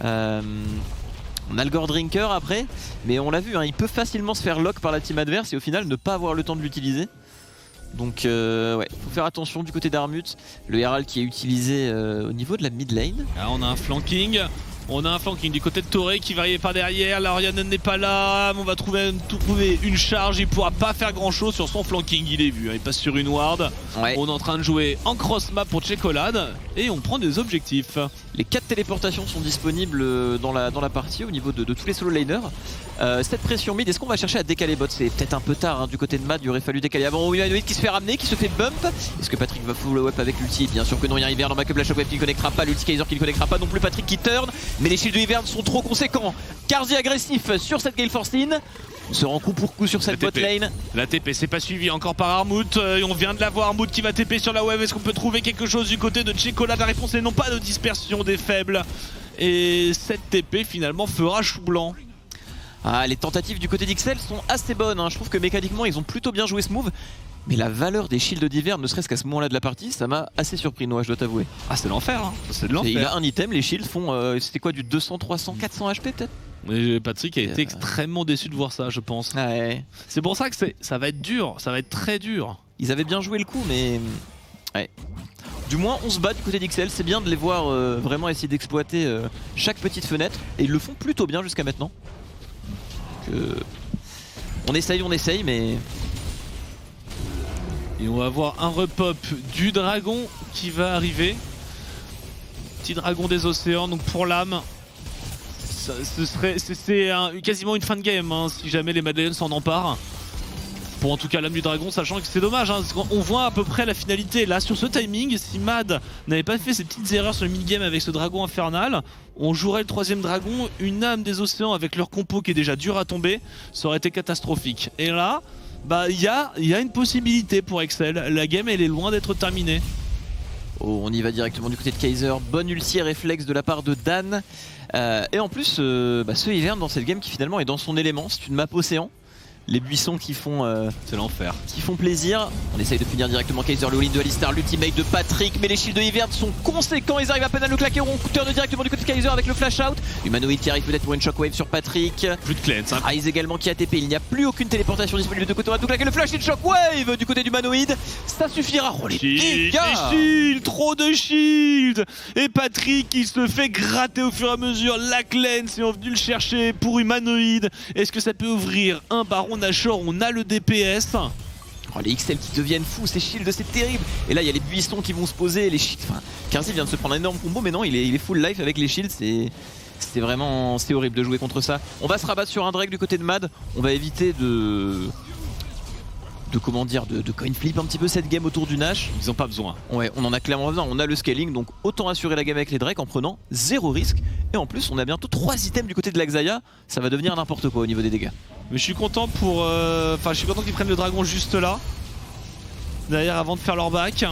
On a le Gore Drinker après, mais on l'a vu, hein, il peut facilement se faire lock par la team adverse et au final ne pas avoir le temps de l'utiliser. Donc ouais, faut faire attention du côté d'Armut. Le Herald qui est utilisé au niveau de la mid lane. Là, on a un flanking. On a un flanking du côté de Toré qui va arriver par derrière. La Orianen n'est pas là. On va trouver une charge. Il pourra pas faire grand chose sur son flanking. Il est vu. Il passe sur une ward. Ouais. On est en train de jouer en cross map pour Checolade. Et on prend des objectifs. Les 4 téléportations sont disponibles dans la partie au niveau de tous les solo laners. Cette pression mid, est-ce qu'on va chercher à décaler bot? C'est peut-être un peu tard hein, du côté de Mad. Il aurait fallu décaler avant. Humanoid qui se fait ramener, qui se fait bump. Est-ce que Patrick va follow up avec l'ulti? Bien sûr que non. Il y a Ivern dans backup. La shockwave qui ne connectera pas. L'ulti Kaiser qui ne connectera pas non plus. Patrick qui turn. Mais les shields de Ivern sont trop conséquents. Carzzy agressif sur cette Gale Force In. On se rend coup pour coup sur cette bot lane. La TP c'est pas suivi encore par Armut. On vient de la voir, Armut qui va TP sur la wave. Est-ce qu'on peut trouver quelque chose du côté de Checolade? La réponse est non, pas de dispersion des faibles. Et cette TP finalement fera chou blanc. Ah, les tentatives du côté d'XL sont assez bonnes. Hein. Je trouve que mécaniquement ils ont plutôt bien joué ce move. Mais la valeur des shields d'Ivern, ne serait-ce qu'à ce moment-là de la partie, ça m'a assez surpris, Noah, je dois t'avouer. Ah, c'est l'enfer, hein. C'est de l'enfer. Il a un item, les shields font, c'était quoi, du 200, 300, 400 HP peut-être? Mais Patrick a été extrêmement déçu de voir ça, je pense. Ouais. C'est pour ça que ça va être dur, ça va être très dur. Ils avaient bien joué le coup, mais ouais. Du moins, on se bat du côté d'XL, c'est bien de les voir vraiment essayer d'exploiter chaque petite fenêtre. Et ils le font plutôt bien jusqu'à maintenant. On essaye, mais... Et on va avoir un repop du dragon qui va arriver. Petit dragon des océans, donc pour l'âme. C'est quasiment une fin de game hein, si jamais les Mad Lions s'en emparent. Pour en tout cas l'âme du dragon, sachant que c'est dommage, hein, on voit à peu près la finalité. Là sur ce timing, si Mad n'avait pas fait ces petites erreurs sur le mid-game avec ce dragon infernal, on jouerait le troisième dragon, une âme des océans avec leur compo qui est déjà dur à tomber, ça aurait été catastrophique. Et là, bah il y a une possibilité pour Excel, la game elle est loin d'être terminée. Oh, on y va directement du côté de Kaiser, bonne ulti et réflexe de la part de Dan. Et en plus, ce Ivern dans cette game qui finalement est dans son élément, c'est une map océan. Les buissons qui font c'est l'enfer, qui font plaisir. On essaye de finir directement Kaiser, le all-in de Alistar, l'ultimate de Patrick, mais les shields de Ivern sont conséquents, ils arrivent à peine à le claquer. On turn directement du côté de Kaiser avec le flash out. Humanoid qui arrive peut-être pour une shockwave sur Patrick. Plus de cleanse hein. Ryze également qui a TP, il n'y a plus aucune téléportation disponible de côté. On va tout claquer le flash et shockwave du côté du Humanoid. Ça suffira. Oh les dégâts, shield, trop de shield. Et Patrick qui se fait gratter au fur et à mesure. La cleanse et on est venu le chercher pour Humanoid. Est-ce que ça peut ouvrir un baron Nashor? On a le DPS. Oh, les XL qui deviennent fous, ces shields c'est terrible. Et là il y a les buissons qui vont se poser, les shields. Enfin, Carzzy vient de se prendre un énorme combo, mais non, il est full life avec les shields. C'est vraiment horrible de jouer contre ça. On va se rabattre sur un Drake du côté de Mad. On va éviter de coin flip un petit peu cette game autour du Nash. Ils ont pas besoin. Ouais, on en a clairement besoin. On a le scaling, donc autant assurer la game avec les Drake en prenant 0 risque. Et en plus, on a bientôt 3 items du côté de l'Axaya. Ça va devenir n'importe quoi au niveau des dégâts. Mais je suis content qu'ils prennent le dragon juste là. Derrière avant de faire leur back.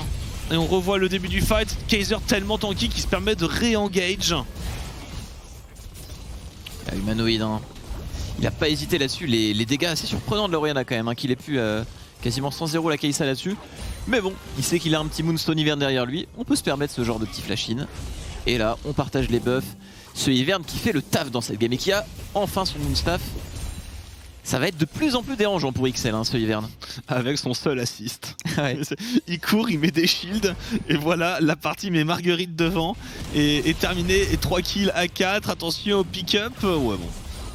Et on revoit le début du fight. Kaiser tellement tanky qui se permet de re-engage. Humanoid, hein. Il a pas hésité là-dessus. Les dégâts assez surprenants de l'Oriana quand même, hein, qu'il ait pu quasiment sans 0 la Kai'Sa là-dessus. Mais bon, il sait qu'il a un petit Moonstone Ivern derrière lui. On peut se permettre ce genre de petit flash-in. Et là, on partage les buffs. Ce Ivern qui fait le taf dans cette game et qui a enfin son Moonstaff. Ça va être de plus en plus dérangeant pour XL, hein, ce Ivern. Avec son seul assist. Ouais. Il court, il met des shields. Et voilà, la partie met Marguerite devant. Et terminée. Et 3 kills à 4. Attention au pick-up. Ouais, bon.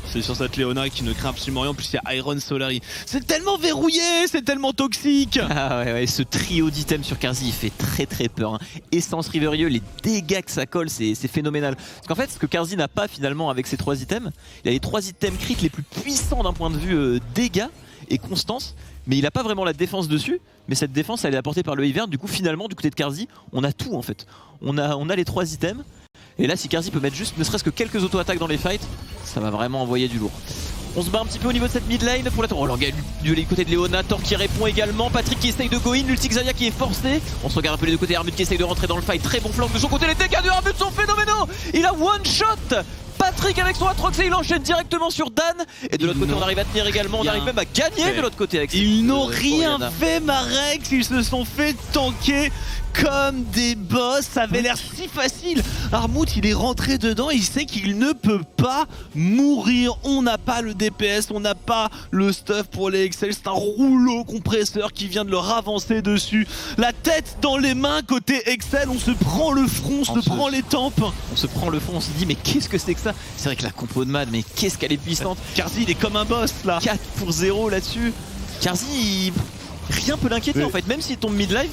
C'est sur cette Léona qui ne craint absolument rien. En plus, il y a Iron Solari. C'est tellement verrouillé, c'est tellement toxique. Ah ouais, ce trio d'items sur Carzzy, il fait très très peur. Hein. Essence Riverieux, les dégâts que ça colle, c'est phénoménal. Parce qu'en fait, ce que Carzzy n'a pas finalement avec ces 3 items, il a les 3 items crit les plus puissants d'un point de vue dégâts. et constance, mais il a pas vraiment la défense dessus. Mais cette défense, elle est apportée par le Ivern. Du coup, finalement, du côté de Carzzy, on a tout en fait. On a les 3 items. Et là, si Carzzy peut mettre juste ne serait-ce que quelques auto-attaques dans les fights, ça va vraiment envoyer du lourd. On se bat un petit peu au niveau de cette mid lane pour la tour. Oh, l'orga du côté de Léona, Thor qui répond également. Patrick qui essaye de go in, l'ulti Xayah qui est forcé. On se regarde un peu les deux côtés. Armut qui essaye de rentrer dans le fight. Très bon flank de son côté. Les dégâts de Armut sont phénoménaux. Il a one shot. Patrick avec son Atrox et il enchaîne directement sur Dan. Et de l'autre côté, on arrive à tenir également. On arrive même à gagner de l'autre côté avec Ils n'ont rien fait, Marex. Ils se sont fait tanker comme des boss, ça avait l'air si facile. Armut, il est rentré dedans, il sait qu'il ne peut pas mourir. On n'a pas le DPS, on n'a pas le stuff pour les Excel. C'est un rouleau compresseur qui vient de leur avancer dessus. La tête dans les mains côté Excel, on se prend le front, on se prend les tempes. On se prend le front, on se dit mais qu'est-ce que c'est que ça? C'est vrai que la compo de Mad, mais qu'est-ce qu'elle est puissante. Carzzy, il est comme un boss là. 4 pour 0 là-dessus. Carzzy, rien peut l'inquiéter en fait, même s'il tombe mid-life.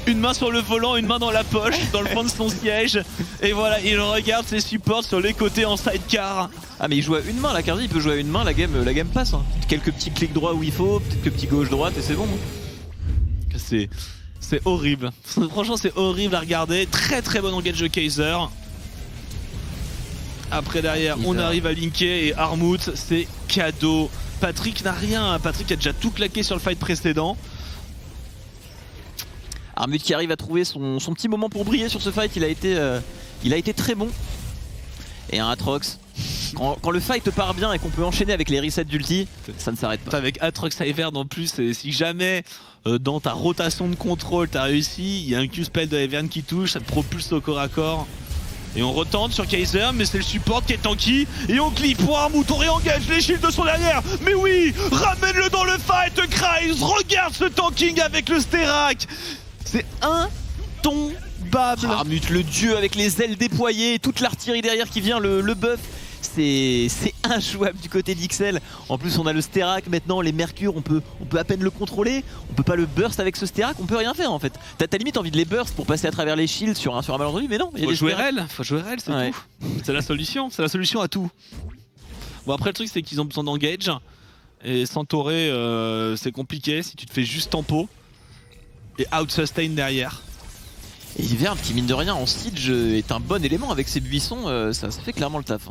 Une main sur le volant, une main dans la poche, dans le fond de son siège. Et voilà, il regarde ses supports sur les côtés en sidecar. Ah mais il joue à une main là, Carzzy, il peut jouer à une main, la game passe. Hein. Quelques petits clics droits où il faut, peut-être que petits gauche-droite et c'est bon. C'est horrible. Franchement, c'est horrible à regarder. Très très bon engage de Kaiser. Après derrière, on arrive à linker et Armut, c'est cadeau. Patrick n'a rien. Patrick a déjà tout claqué sur le fight précédent. Armut qui arrive à trouver son petit moment pour briller sur ce fight, il a été très bon. Et un Atrox, quand le fight part bien et qu'on peut enchaîner avec les resets d'ulti, ça ne s'arrête pas. Avec Atrox Ivern en plus, et si jamais dans ta rotation de contrôle t'as réussi, il y a un Q-spell de Ivern qui touche, ça te propulse au corps à corps. Et on retente sur Kaiser, mais c'est le support qui est tanky. Et on clip pour Armut, on réengage, les shields sont derrière. Mais oui, ramène-le dans le fight, Kryze. Regarde ce tanking avec le Sterak. C'est intombable. Armut, le dieu avec les ailes déployées, toute l'artillerie derrière qui vient le buff. C'est injouable du côté d'XL. En plus on a le Sterak maintenant, les mercures, on peut à peine le contrôler. On peut pas le burst avec ce Sterak, on peut rien faire en fait. T'as limite envie de les burst pour passer à travers les shields sur un malentendu, mais non. Faut jouer RL, c'est ouais. Tout. C'est la solution à tout. Bon après le truc c'est qu'ils ont besoin d'engage. Et sans Toré c'est compliqué si tu te fais juste tempo. Et out sustain derrière. Et Ivern qui mine de rien en siege est un bon élément avec ses buissons, ça fait clairement le taf.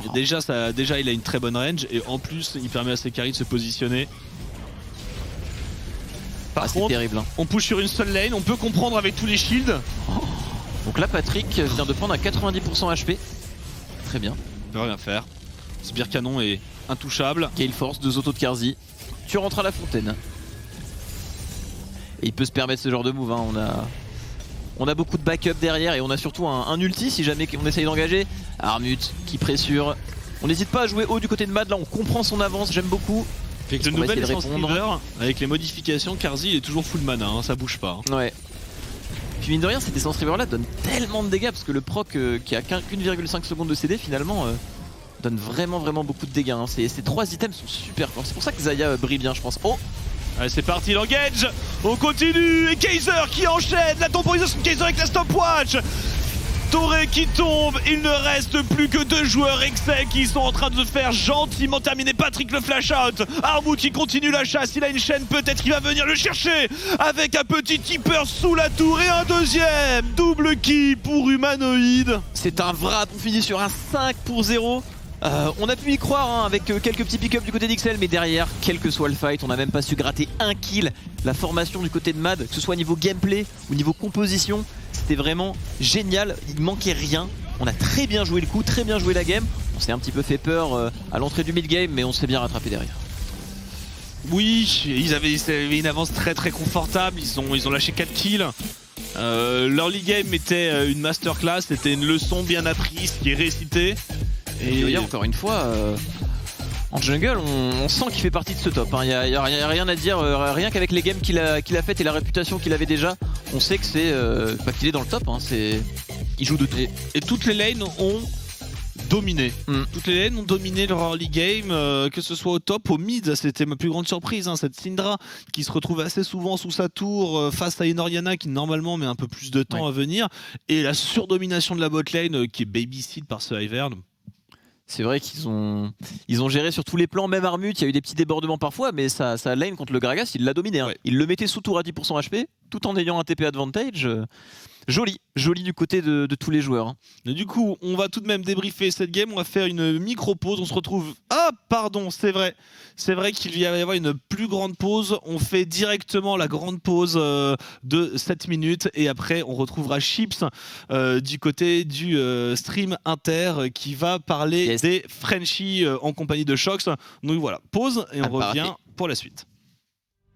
Et déjà il a une très bonne range et en plus il permet à ses carries de se positionner. Par contre, terrible, hein. On push sur une seule lane, on peut comprendre avec tous les shields. Donc là Patrick vient de prendre un 90% HP. Très bien. Il peut rien faire. Sbire canon est intouchable. Gale Force, 2 autos de Carzzy. Tu rentres à la fontaine. Et il peut se permettre ce genre de move, hein. On a beaucoup de backup derrière et on a surtout un ulti si jamais on essaye d'engager. Armut qui pressure. On n'hésite pas à jouer haut du côté de Mad, là on comprend son avance, j'aime beaucoup. Avec de nouvelles essences river, avec les modifications, Carzzy il est toujours full mana, hein, ça bouge pas. Hein. Ouais. Puis mine de rien, cette essence river là donne tellement de dégâts parce que le proc qui a qu'1,5 secondes de CD finalement donne vraiment beaucoup de dégâts. Hein. Ces 3 items sont super forts. C'est pour ça que Xayah brille bien je pense. Oh! Allez c'est parti l'engage. On continue. Et Kaiser qui enchaîne. La temporisation de Kaiser avec la stopwatch. Toré qui tombe. Il ne reste plus que 2 joueurs Excel qui sont en train de faire gentiment terminer. Patrick le flash out. Armut qui continue la chasse. Il a une chaîne, peut-être qu'il va venir le chercher. Avec un petit tipper sous la tour et un deuxième. Double kill pour Humanoid. C'est un wrap. On finit sur un 5 pour 0. On a pu y croire hein, avec quelques petits pick-up du côté d'XL, mais derrière, quel que soit le fight, on n'a même pas su gratter un kill. La formation du côté de Mad, que ce soit niveau gameplay ou niveau composition, c'était vraiment génial, il manquait rien. On a très bien joué le coup, très bien joué la game. On s'est un petit peu fait peur à l'entrée du mid-game, mais on s'est bien rattrapé derrière. Oui, ils avaient une avance très confortable, ils ont lâché 4 kills. L'early game était une masterclass, c'était une leçon bien apprise qui est récitée. Et Yoya, encore une fois, en jungle, on sent qu'il fait partie de ce top. Il n'y a rien à dire, rien qu'avec les games qu'il a faites et la réputation qu'il avait déjà, on sait que c'est qu'il est dans le top. Hein, il joue de tout. Et toutes les lanes ont dominé. Toutes les lanes ont dominé leur early game, que ce soit au top, au mid. C'était ma plus grande surprise. Hein, cette Syndra qui se retrouve assez souvent sous sa tour face à une Orianna qui normalement met un peu plus de temps à venir. Et la surdomination de la bot lane qui est babysit par ce Ivern. C'est vrai qu'ils ont géré sur tous les plans, même Armut, il y a eu des petits débordements parfois, mais sa lane contre le Gragas, il l'a dominé. Hein. Il le mettait sous tour à 10% HP, tout en ayant un TP advantage. Joli du côté de tous les joueurs. Hein. Et du coup, on va tout de même débriefer cette game. On va faire une micro-pause. On se retrouve... Ah, pardon, c'est vrai. C'est vrai qu'il va y avoir une plus grande pause. On fait directement la grande pause de 7 minutes. Et après, on retrouvera Chips du côté du stream Inter qui va parler des Frenchies en compagnie de Shox. Donc voilà, pause et on revient pour la suite.